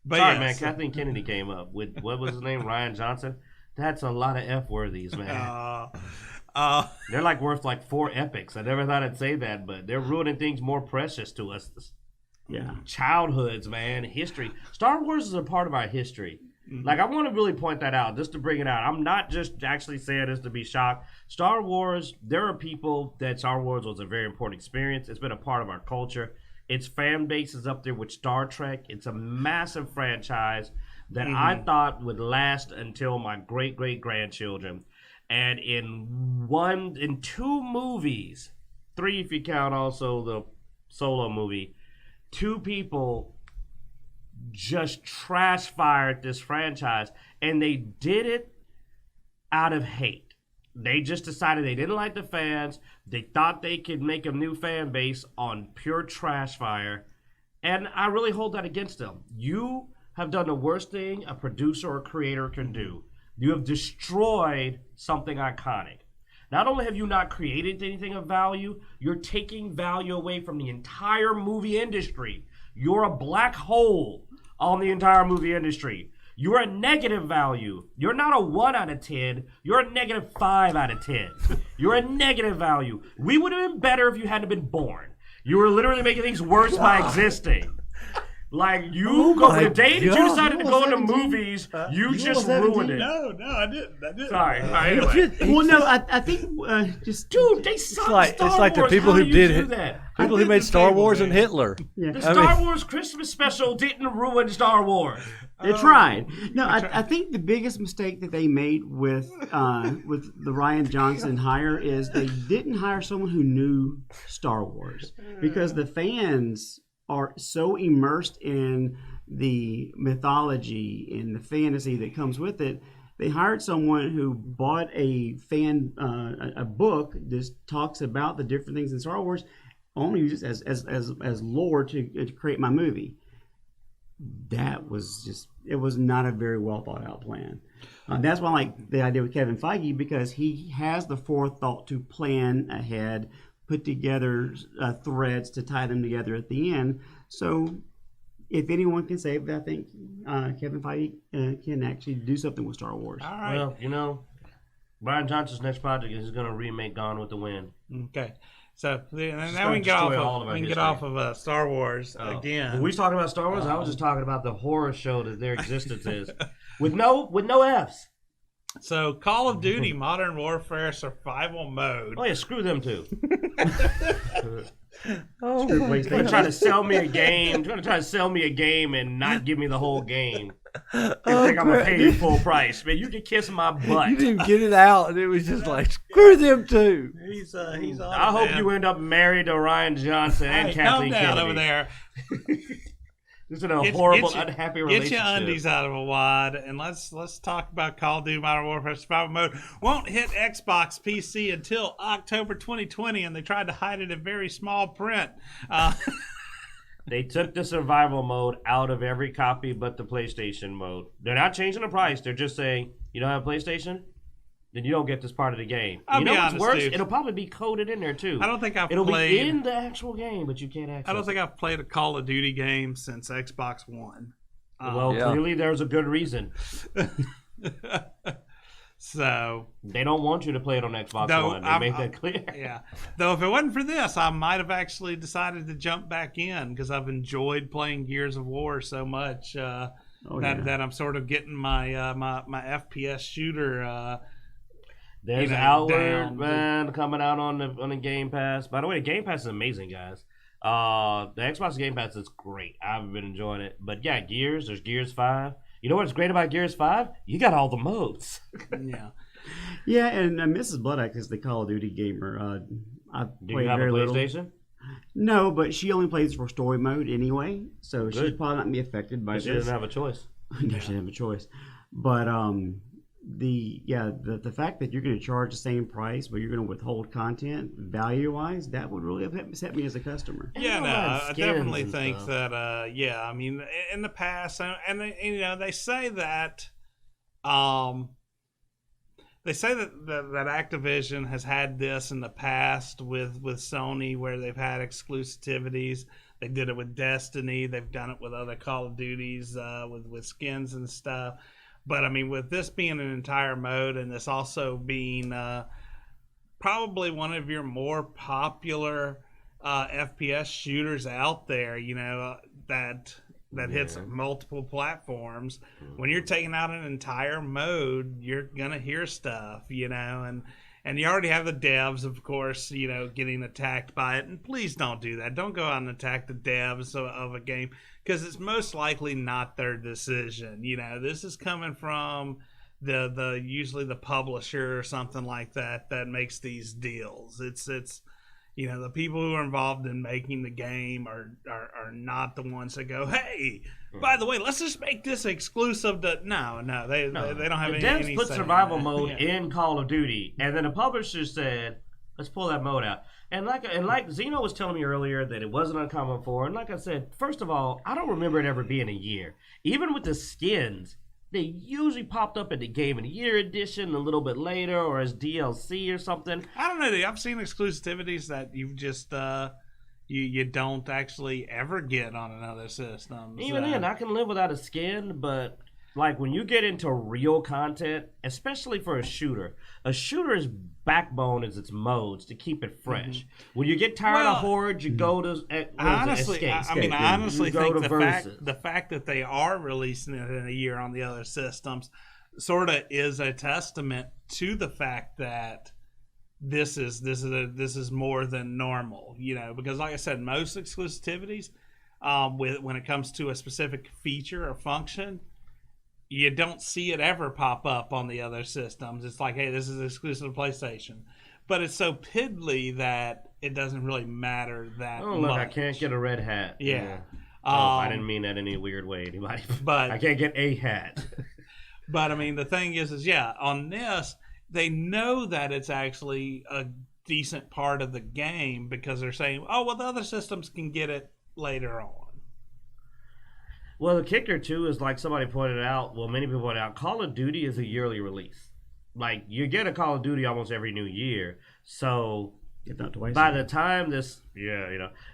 But sorry, man. Kathleen Kennedy came up with what was his name? Ryan Johnson. That's a lot of F-worthies, man. They're like worth like 4 epics. I never thought I'd say that, but they're ruining things more precious to us. Yeah. Childhoods, man. History. Star Wars is a part of our history. Mm-hmm. Like, I want to really point that out, just to bring it out. I'm not just actually saying this to be shocked. Star Wars, there are people that Star Wars was a very important experience. It's been a part of our culture. Its fan base is up there with Star Trek. It's a massive franchise that I thought would last until my great-great-grandchildren. And in 2 movies, 3 if you count also the Solo movie, 2 people just trash fired this franchise, and they did it out of hate. They just decided they didn't like the fans. They thought they could make a new fan base on pure trash fire, and I really hold that against them. You have done the worst thing a producer or creator can do. You have destroyed something iconic. Not only have you not created anything of value, you're taking value away from the entire movie industry. You're a black hole on the entire movie industry. You're a negative value. You're not a 1 out of 10. You're a negative 5 out of 10. You're a negative value. We would have been better if you hadn't been born. You were literally making things worse by existing. Like, the day that you decided to go into movies, you just ruined it. No, I didn't. Sorry. Anyway. Well, no, I think just... Dude, they suck. It's like the people who did it. People who made Star Wars and Hitler. Yeah. The Star Wars Christmas special didn't ruin Star Wars. They tried. No, I think the biggest mistake that they made with the Ryan Johnson hire is they didn't hire someone who knew Star Wars, because the fans are so immersed in the mythology and the fantasy that comes with it. They hired someone who bought a book that talks about the different things in Star Wars, only use it as lore to create my movie. That was it was not a very well thought out plan. That's why I like the idea with Kevin Feige, because he has the forethought to plan ahead, put together threads to tie them together at the end. So if anyone can save it, I think Kevin Feige can actually do something with Star Wars. All right. Well, Ryan Johnson's next project is going to remake Gone with the Wind. Okay. So now we can get off of Star Wars again. Were we talking about Star Wars? I was just talking about the horror show that their existence is, with no Fs. So Call of Duty Modern Warfare Survival Mode. Oh yeah, screw them too. They're trying to sell me a game. Trying to sell me a game and not give me the whole game. I think I'm gonna pay you full price, man. You can kiss my butt. You didn't get it out, and it was just like, screw them too. He's on. I hope you end up married to Ryan Johnson and Kathleen Kennedy. Kennedy Over there. This is a horrible, unhappy relationship. Get your undies out of a wad, and let's talk about Call of Duty Modern Warfare Survival Mode. Won't hit Xbox PC until October 2020, and they tried to hide it in very small print. They took the survival mode out of every copy but the PlayStation mode. They're not changing the price. They're just saying, you don't have PlayStation? Then you don't get this part of the game. I'll you be know what's honest, worse? dude. It'll probably be coded in there, too. I don't think It'll played. be in the actual game, but you can't access it. I don't think I've played a Call of Duty game since Xbox One. Well, clearly there's a good reason. So they don't want you to play it on Xbox One. They made that clear. Yeah. Though if it wasn't for this, I might have actually decided to jump back in because I've enjoyed playing Gears of War so much that I'm sort of getting my my FPS shooter. There's Outward man coming out on the Game Pass. By the way, the Game Pass is amazing, guys. The Xbox Game Pass is great. I've been enjoying it. But yeah, there's Gears 5. You know what's great about Gears 5? You got all the modes. Yeah. Yeah, and Mrs. Bloodaxe is the Call of Duty gamer. Do you have a PlayStation? No, but she only plays for story mode anyway, so she's probably not going to be affected by this. She doesn't have a choice. She doesn't have a choice. But the fact that you're going to charge the same price, but you're going to withhold content value-wise, that would really upset me as a customer. Yeah, no, I definitely think that. I mean, in the past, and they say that, that Activision has had this in the past with Sony, where they've had exclusivities. They did it with Destiny. They've done it with other Call of Duties with skins and stuff. But, I mean, with this being an entire mode and this also being probably one of your more popular FPS shooters out there, that hits multiple platforms, when you're taking out an entire mode, you're going to hear stuff, and you already have the devs, of course, getting attacked by it. And please don't do that. Don't go out and attack the devs of a game because it's most likely not their decision. This is coming from the usually the publisher or something like that makes these deals. It's the people who are involved in making the game are not the ones that go, hey, by the way, let's just make this exclusive to... No, they don't have any... Devs put survival mode in Call of Duty, and then the publisher said, let's pull that mode out. And like Zeno was telling me earlier that it wasn't uncommon for, and like I said, first of all, I don't remember it ever being a year. Even with the skins, they usually popped up in the Game of the Year edition a little bit later or as DLC or something. I don't know. I've seen exclusivities that you've just you don't actually ever get on another system. Even then, I can live without a skin, but like when you get into real content, especially for a shooter's backbone is its modes to keep it fresh. When you get tired of Horde, you go to honestly, Escape. I honestly think the the fact that they are releasing it in a year on the other systems sort of is a testament to the fact that this is more than normal, because like I said, most exclusivities, when it comes to a specific feature or function, you don't see it ever pop up on the other systems. It's like, hey, this is exclusive to PlayStation. But it's so piddly that it doesn't really matter that much. Look, I can't get a red hat. Yeah. I didn't mean that in any weird way, anybody. But I can't get a hat. But, I mean, the thing is, on this, they know that it's actually a decent part of the game because they're saying, oh, well, the other systems can get it later on. Well, the kicker, too, is like somebody pointed out, many people pointed out, Call of Duty is a yearly release. Like, you get a Call of Duty almost every new year. So, by the time this,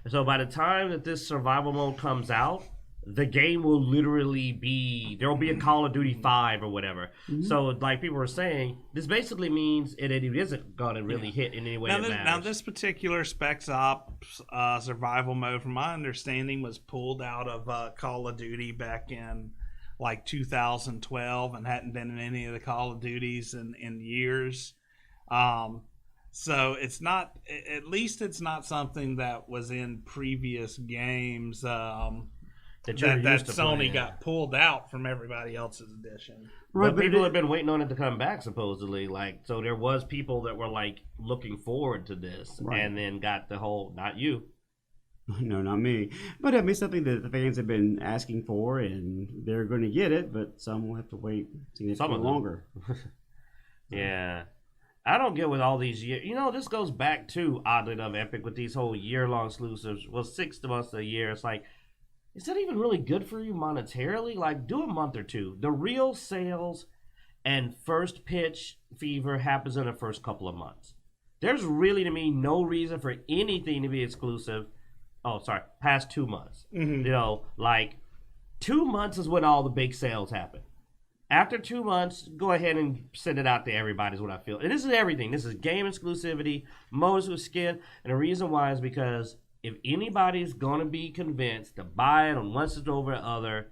so by the time that this survival mode comes out, the game will literally be, there will be a Call of Duty 5 or whatever. Mm-hmm. So, like people were saying, this basically means it isn't going to really hit in any way that matters. Now, this particular Specs Ops survival mode, from my understanding, was pulled out of Call of Duty back in, like, 2012 and hadn't been in any of the Call of Duties in years. So, it's not, at least it's not something that was in previous games, that Sony got pulled out from everybody else's edition. Right, but people have been waiting on it to come back, supposedly. Like, so there was people that were like looking forward to this, and then got the whole not you. No, not me. But I mean, something that the fans have been asking for, and they're going to get it, but some will have to wait significantly longer. Yeah. I don't get with all these years. This goes back to, oddly enough, Epic with these whole year-long exclusives. Well, 6 months a year. It's like, is that even really good for you monetarily? Like, do a month or two. The real sales and first pitch fever happens in the first couple of months. There's really, to me, no reason for anything to be exclusive. Oh, sorry, past 2 months. Mm-hmm. 2 months is when all the big sales happen. After 2 months, go ahead and send it out to everybody is what I feel. And this is everything. This is game exclusivity, modes with skin. And the reason why is because if anybody's going to be convinced to buy it on one system over the other,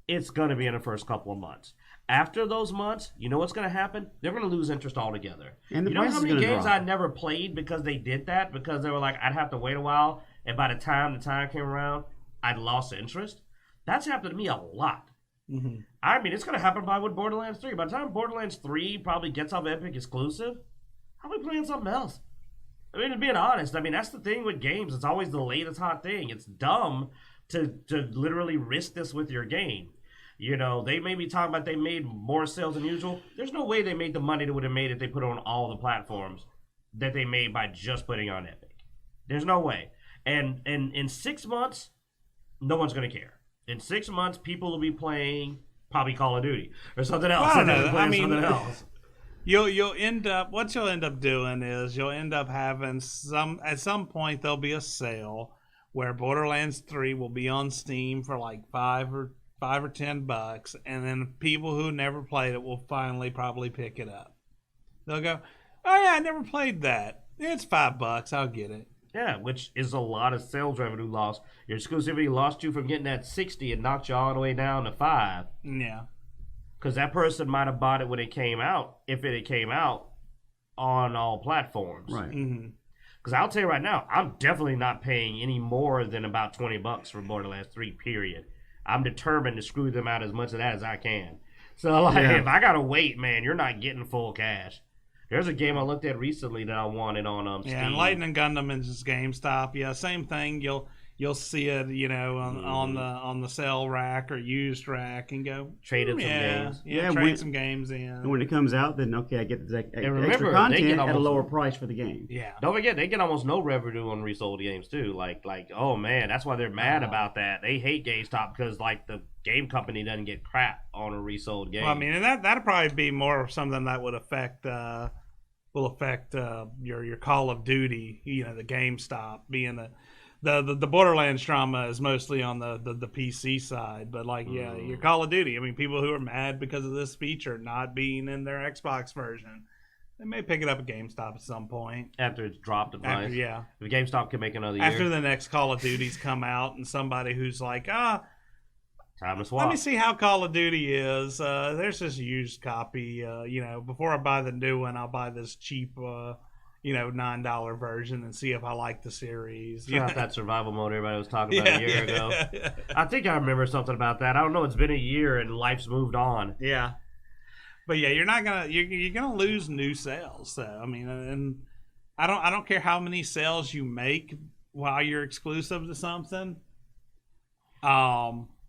it's going to be in the first couple of months. After those months, you know what's going to happen? They're going to lose interest altogether. And you know how many games I never played because they did that? Because they were like, I'd have to wait a while. And by the time came around, I'd lost interest. That's happened to me a lot. Mm-hmm. I mean, it's going to happen probably with Borderlands 3. By the time Borderlands 3 probably gets off Epic exclusive, I'll be playing something else. I mean, to be honest, that's the thing with games. It's always the latest hot thing. It's dumb to literally risk this with your game. They may be talking about they made more sales than usual. There's no way they made the money they would have made if they put it on all the platforms that they made by just putting on Epic. There's no way. And in 6 months, no one's going to care. In 6 months, people will be playing probably Call of Duty or something else. Something else. You'll end up doing is you'll end up having at some point there'll be a sale where Borderlands 3 will be on Steam for like $5 or $10, and then people who never played it will finally probably pick it up. They'll go, oh yeah, I never played that. It's $5. I'll get it. Yeah, which is a lot of sales revenue loss. Your exclusivity lost you from getting that 60 and knocked you all the way down to 5. Yeah. Because that person might have bought it when it came out, if it came out on all platforms. Right. Mm-hmm. Because I'll tell you right now, I'm definitely not paying any more than about $20 for Borderlands 3, period. I'm determined to screw them out as much of that as I can. So, if I got to wait, man, you're not getting full cash. There's a game I looked at recently that I wanted on Steam. Yeah, and Lightning Gundam is GameStop. Yeah, same thing. You'll see it, on the sale rack or used rack, and go trade in some games. Yeah, trade some games in. And when it comes out, then okay, I get the remember, extra content at a lower price for the game. Yeah. Don't forget, they get almost no revenue on resold games too. Like, oh man, that's why they're mad about that. They hate GameStop because the game company doesn't get crap on a resold game. Well, I mean, and that'd probably be more of something that would affect your Call of Duty. The GameStop being the Borderlands drama is mostly on the PC side, but your Call of Duty. I mean, people who are mad because of this feature not being in their Xbox version, they may pick it up at GameStop at some point after it's dropped in price. Yeah, if GameStop can make another year after the next Call of Duty's come out, and somebody who's like, time to swap. Let me see how Call of Duty is. There's this used copy. Before I buy the new one, I'll buy this cheap, $9 version and see if I like the series. Try out that survival mode everybody was talking about a year ago. I think I remember something about that. I don't know. It's been a year and life's moved on. Yeah, but yeah, you're gonna lose new sales. So I mean, and I don't care how many sales you make while you're exclusive to something.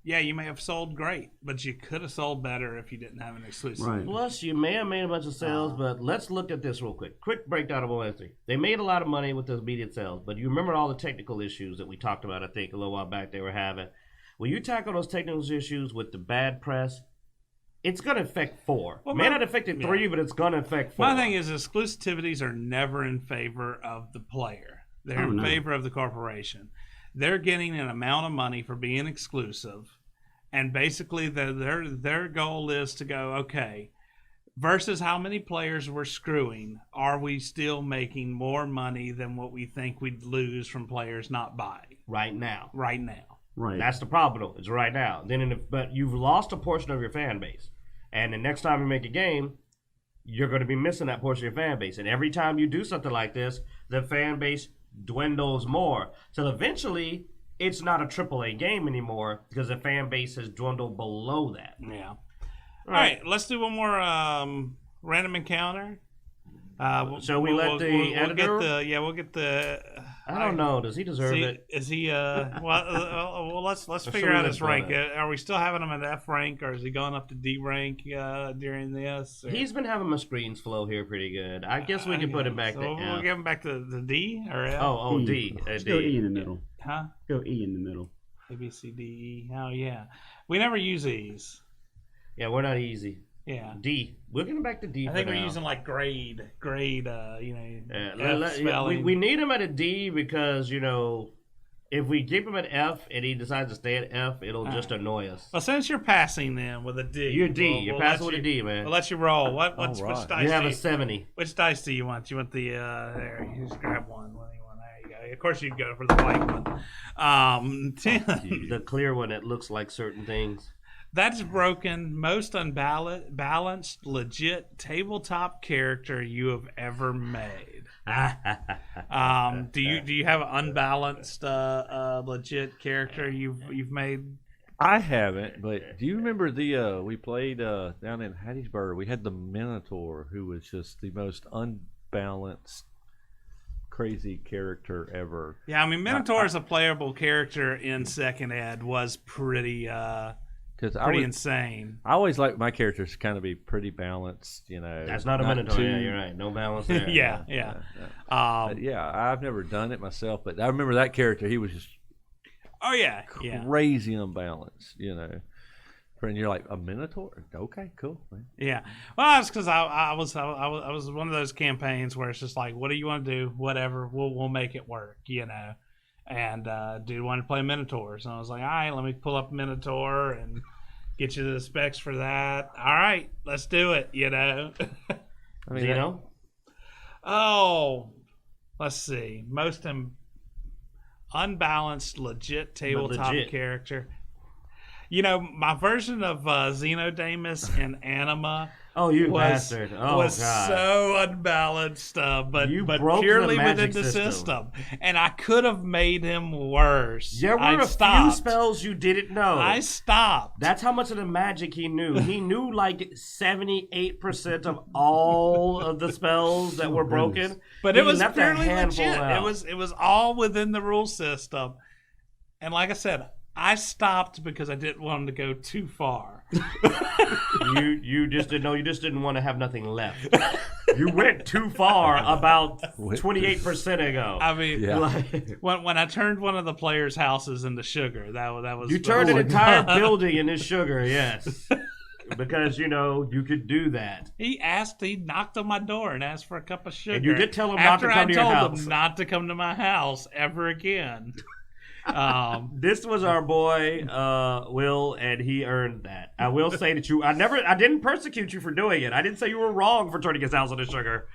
Yeah, you may have sold great, but you could have sold better if you didn't have an exclusive. Right. Plus, you may have made a bunch of sales, but let's look at this real quick. Quick breakdown of Borderlands 3. They made a lot of money with those immediate sales, but you remember all the technical issues that we talked about, I think, a little while back they were having. When you tackle those technical issues with the bad press, it's going to affect 4. Well, may not affect 3, but it's going to affect 4. My thing is exclusivities are never in favor of the player. They're in favor of the corporation. They're getting an amount of money for being exclusive. And basically, their goal is to go, okay, versus how many players we're screwing, are we still making more money than what we think we'd lose from players not buying? Right now. Right now. Right. That's the problem, though. It's right now. But you've lost a portion of your fan base. And the next time you make a game, you're going to be missing that portion of your fan base. And every time you do something like this, the fan base dwindles more. So eventually, it's not a AAA game anymore because the fan base has dwindled below that. Yeah. All right, let's do one more random encounter. Shall we let the editor? We'll get the. I don't know. Does he deserve it? Is he? Well, let's figure out his rank. Are we still having him at F rank, or is he going up to D rank during this? Or? He's been having my screens flow here pretty good. I guess we can put him back to F. We'll give him back to the D or F. Oh, D. Just go E in the middle. Huh? Go E in the middle. A, B, C, D, E. Oh yeah, we never use E's. Yeah, we're not easy. Yeah. D. We're getting back to D. I think for we're now. using like grade. F spelling. we need him at a D because if we keep him at F and he decides to stay at F, it'll just annoy us. Well, since you're passing them with a D, You're D. You're passing with a D, man. We'll let you roll. Which right. dice? You have do a 70. Which dice do you want? You want the there? You just grab one. There you go. Of course, you'd go for the white one. 10. The clear one that looks like certain things. That's broken. Most unbalanced, legit tabletop character you have ever made. Do you have an unbalanced, legit character you've made? I haven't, but do you remember we played down in Hattiesburg? We had the Minotaur, who was just the most unbalanced, crazy character ever. Yeah, I mean, Minotaur as a playable character in Second Ed was pretty insane. I always like my characters to kind of be pretty balanced, That's not a Minotaur. Yeah, you're right. No balance there. Yeah. I've never done it myself, but I remember that character. He was just crazy unbalanced, And you're like, a Minotaur? Okay, cool, man. Yeah. Well, it's because I was one of those campaigns where it's just like, what do you want to do? Whatever, we'll make it work, And dude wanted to play Minotaur, so I was like, all right, let me pull up Minotaur and get you the specs for that. All right, let's do it. I mean, let's see. Most unbalanced, legit tabletop character. My version of Xenodamus and Anima. Oh, you bastard! Oh, was God. So unbalanced, but broke purely the within magic the system. and I could have made him worse. There were few spells you didn't know. I stopped. That's how much of the magic he knew. He knew like 78% of all of the spells that were broken. But he it was left purely a handful legit. out. It was all within the rule system, and like I said, I stopped because I didn't want him to go too far. You just didn't know. You just didn't want to have nothing left. You went too far about 28% ago. I mean, yeah. when I turned one of the players' houses into sugar, that was. You turned an entire building into sugar, yes. Because, you could do that. He knocked on my door and asked for a cup of sugar. And you did tell him not to come to your house. After I told him not to come to my house ever again. This was our boy Will, and he earned that. I will say that I didn't persecute you for doing it. I didn't say you were wrong for turning his house into sugar.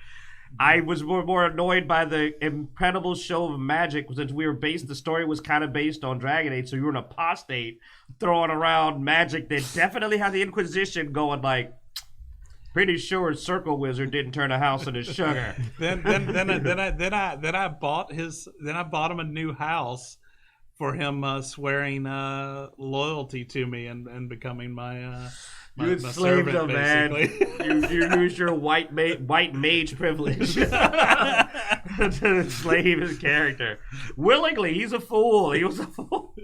I was more annoyed by the incredible show of magic since the story was kind of based on Dragon Age, so you were an apostate throwing around magic that definitely had the Inquisition going like, pretty sure Circle Wizard didn't turn a house into sugar. Then I bought him a new house for him swearing loyalty to me and becoming my you my enslaved servant, him, man. basically. You used your white mage privilege to enslave his character willingly. He's a fool. He was a fool.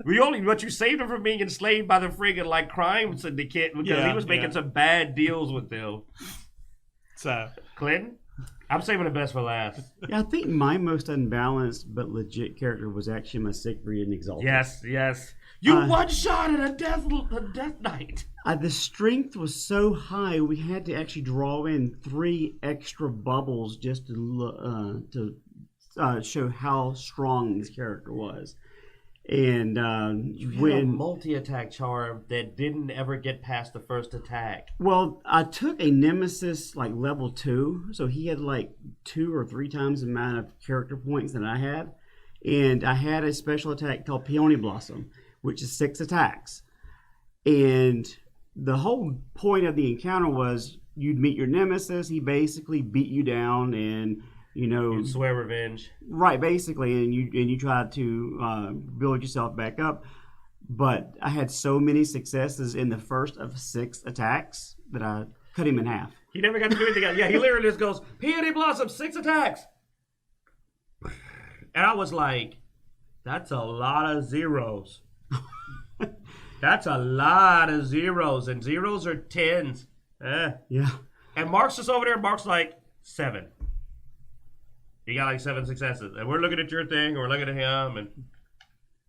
But you saved him from being enslaved by the friggin' crime syndicate because he was making some bad deals with them. So, Clinton, I'm saving the best for last. Yeah, I think my most unbalanced but legit character was actually my Siegfried and Exalted. Yes. You one-shotted a death knight. The strength was so high, we had to actually draw in 3 extra bubbles just to show how strong this character was. And you had a multi-attack charm that didn't ever get past the first attack. Well, I took a Nemesis level 2, so he had 2 or 3 times the amount of character points that I had. And I had a special attack called Peony Blossom, which is 6 attacks. And the whole point of the encounter was you'd meet your Nemesis, he basically beat you down and you swear revenge, right? Basically, and you try to build yourself back up. But I had so many successes in the first of 6 attacks that I cut him in half. He never got to do anything else. Yeah, he literally just goes, Peony Blossom, 6 attacks. And I was like, that's a lot of zeros. That's a lot of zeros. And zeros are 10s. Yeah. And Mark's just over there. Mark's like, 7. He got like 7 successes. And we're looking at your thing, or we're looking at him,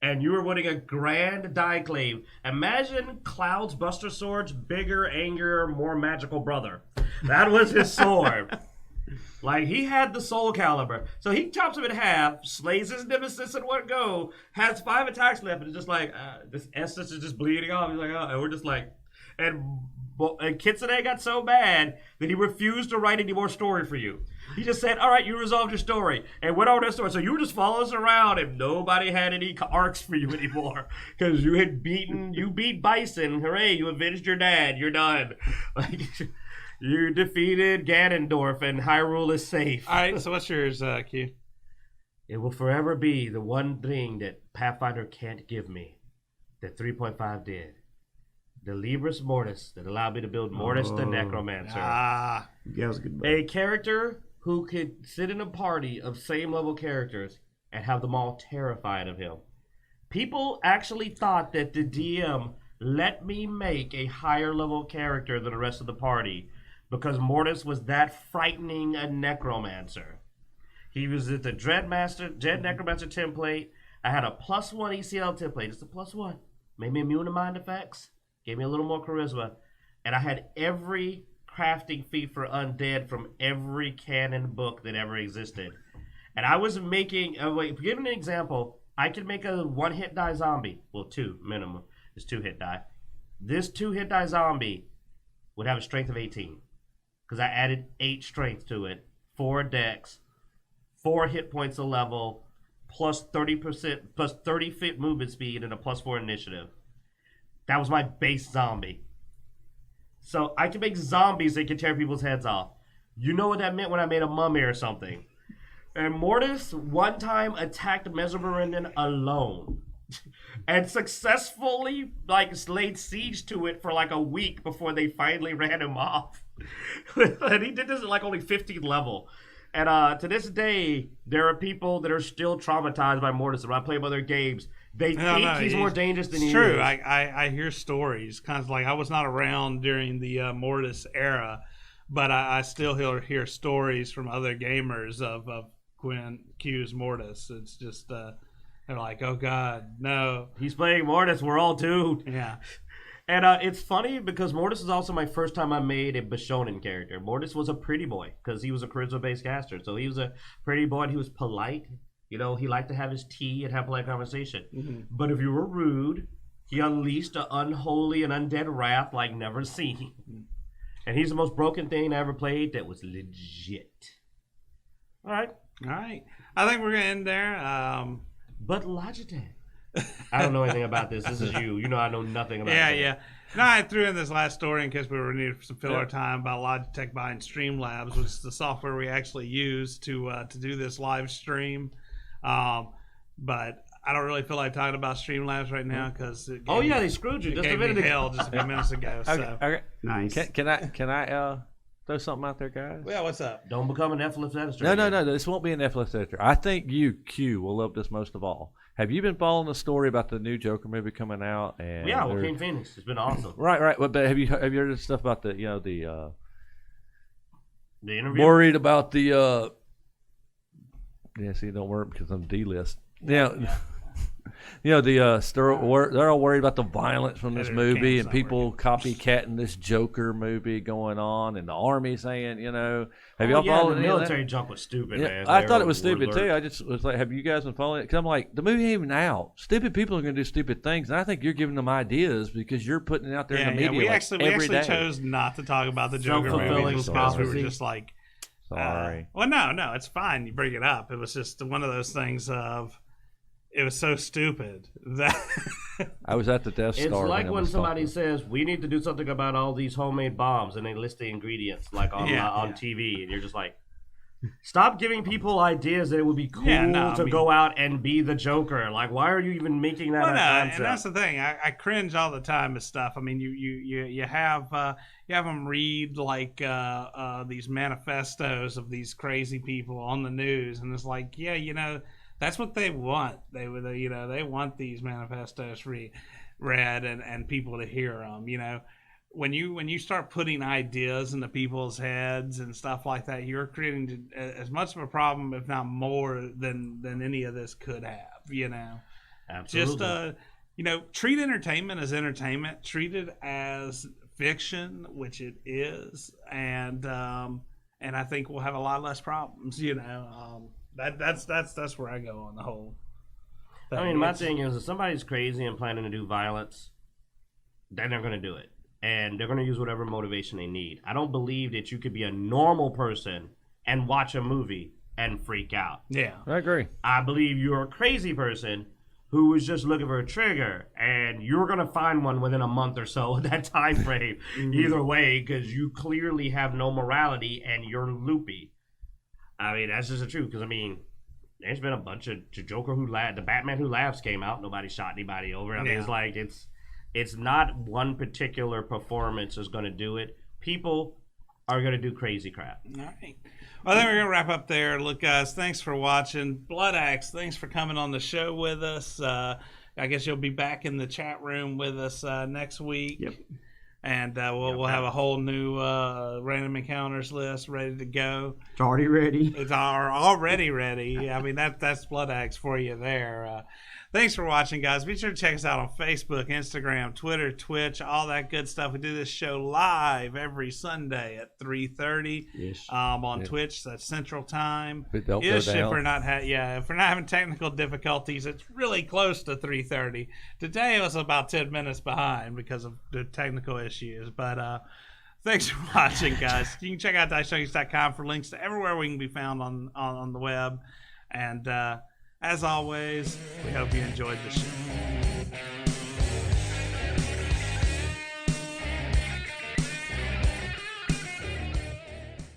and you were winning a grand Dieclave. Imagine Cloud's Buster Sword's bigger, angrier, more magical brother. That was his sword. Like, he had the Soul Calibur. So he chops him in half, slays his nemesis in one go, has 5 attacks left, and it's just like, this essence is just bleeding off. He's like, oh, and we're just like, and Kitsune got so bad that he refused to write any more story for you. He just said, all right, you resolved your story, and went over that story. So you were just following us around, and nobody had any arcs for you anymore, because you beat Bison. Hooray, you avenged your dad. You're done. Like, you defeated Ganondorf, and Hyrule is safe. All right, so what's yours, Q? It will forever be the one thing that Pathfinder can't give me, that 3.5 did. The Libris Mortis that allowed me to build Mortis the Necromancer. That was a good book. A character who could sit in a party of same level characters and have them all terrified of him. People actually thought that the DM let me make a higher level character than the rest of the party because Mortis was that frightening a necromancer. He was at the Dread Necromancer template. I had a +1 ECL template. It's a +1. Made me immune to mind effects. Gave me a little more charisma. And I had every crafting feat for undead from every canon book that ever existed. And I was making, give an example, I could make a 1-hit die zombie. Well, 2 minimum. It's 2-hit die. This 2-hit die zombie would have a strength of 18. Because I added 8 strength to it, 4 dex, 4 hit points a level, plus 30%, plus 30 fit movement speed, and a +4 initiative. That was my base zombie. So I can make zombies that can tear people's heads off. You know what that meant when I made a mummy or something. And Mortis one time attacked Mesmerendon alone. And successfully laid siege to it for like a week before they finally ran him off. And he did this at only 15th level. And to this day, there are people that are still traumatized by Mortis. When I play other games, they think he's more dangerous than he is. True. I hear stories. Kind of like I was not around during the Mortis era, but I still hear stories from other gamers of Q's Mortis. It's just they're like, oh God, no. He's playing Mortis. We're all doomed. Yeah. And it's funny because Mortis is also my first time I made a Bishonen character. Mortis was a pretty boy because he was a charisma-based caster. So he was a pretty boy and he was polite. You know, he liked to have his tea and have polite conversation. Mm-hmm. But if you were rude, he unleashed an unholy and undead wrath like never seen. And he's the most broken thing I ever played that was legit. All right. I think we're going to end there. But Logitech. I don't know anything about this. This is you. You know I know nothing about it. Yeah. No, I threw in this last story in case we were needing some filler time about Logitech buying Streamlabs, which is the software we actually use to do this live stream. But I don't really feel like talking about Streamlabs right now because they screwed you just a minute ago. Just a few minutes ago. So. Okay. Nice. Can I throw something out there, guys? Yeah, what's up? Don't become an F-list editor. No. This won't be an F-list editor. I think you, Q, will love this most of all. Have you been following the story about the new Joker movie coming out? And yeah, Joaquin Phoenix. It's been awesome. Right. But have you heard the stuff about the interview? Worried about the see, don't worry because I'm D-list. Yeah. They're all worried about the violence from this movie and people copycatting this Joker movie going on, and the army saying, have y'all followed the military junk was stupid, man. I thought it was stupid too. I just was like, have you guys been following it? Because I'm like, the movie ain't even out. Stupid people are going to do stupid things, and I think you're giving them ideas because you're putting it out there in the media. We actually chose not to talk about the Joker movie because we were just like, sorry. Well, no, it's fine. You bring it up. It was just one of those things of. It was so stupid that I was at the Death Star. It's like when somebody says, we need to do something about all these homemade bombs, and they list the ingredients on TV, and you're just like, Stop giving people ideas that it would be cool to go out and be the Joker. Like, why are you even making that a concept? And that's the thing. I cringe all the time at stuff. I mean, you have them read like these manifestos of these crazy people on the news, and it's like, yeah, you know, that's what they want. They want these manifestos read and people to hear them. You know. When you start putting ideas into people's heads and stuff like that, you're creating as much of a problem, if not more, than any of this could have. You know, Absolutely. Just treat entertainment as entertainment. Treat it as fiction, which it is, and I think we'll have a lot less problems. You know, that's where I go on the whole thing. I mean, my thing is, if somebody's crazy and planning to do violence, then they're going to do it. And they're going to use whatever motivation they need. I don't believe that you could be a normal person and watch a movie and freak out. Yeah. I agree. I believe you're a crazy person who was just looking for a trigger, and you're going to find one within a month or so of that time frame. Either way, because you clearly have no morality and you're loopy. I mean, that's just the truth. Because, I mean, there's been a bunch of Joker who laughed. The Batman Who Laughs came out. Nobody shot anybody over. I mean, it's like, it's not one particular performance is going to do it. People are going to do crazy crap. All right. Well, then we're going to wrap up there. Look, guys, thanks for watching. Blood Axe, thanks for coming on the show with us. I guess you'll be back in the chat room with us next week. Yep. And we'll have a whole new random encounters list ready to go. It's already ready. It's already ready. I mean, that's Blood Axe for you there. Thanks for watching, guys. Be sure to check us out on Facebook, Instagram, Twitter, Twitch, all that good stuff. We do this show live every Sunday at 3:30 on Twitch. That's Central Time. If we're not having technical difficulties, it's really close to 3:30. Today it was about 10 minutes behind because of the technical issues. But thanks for watching, guys. You can check out Dicejunkies.com for links to everywhere we can be found on the web. And as always, we hope you enjoyed the show.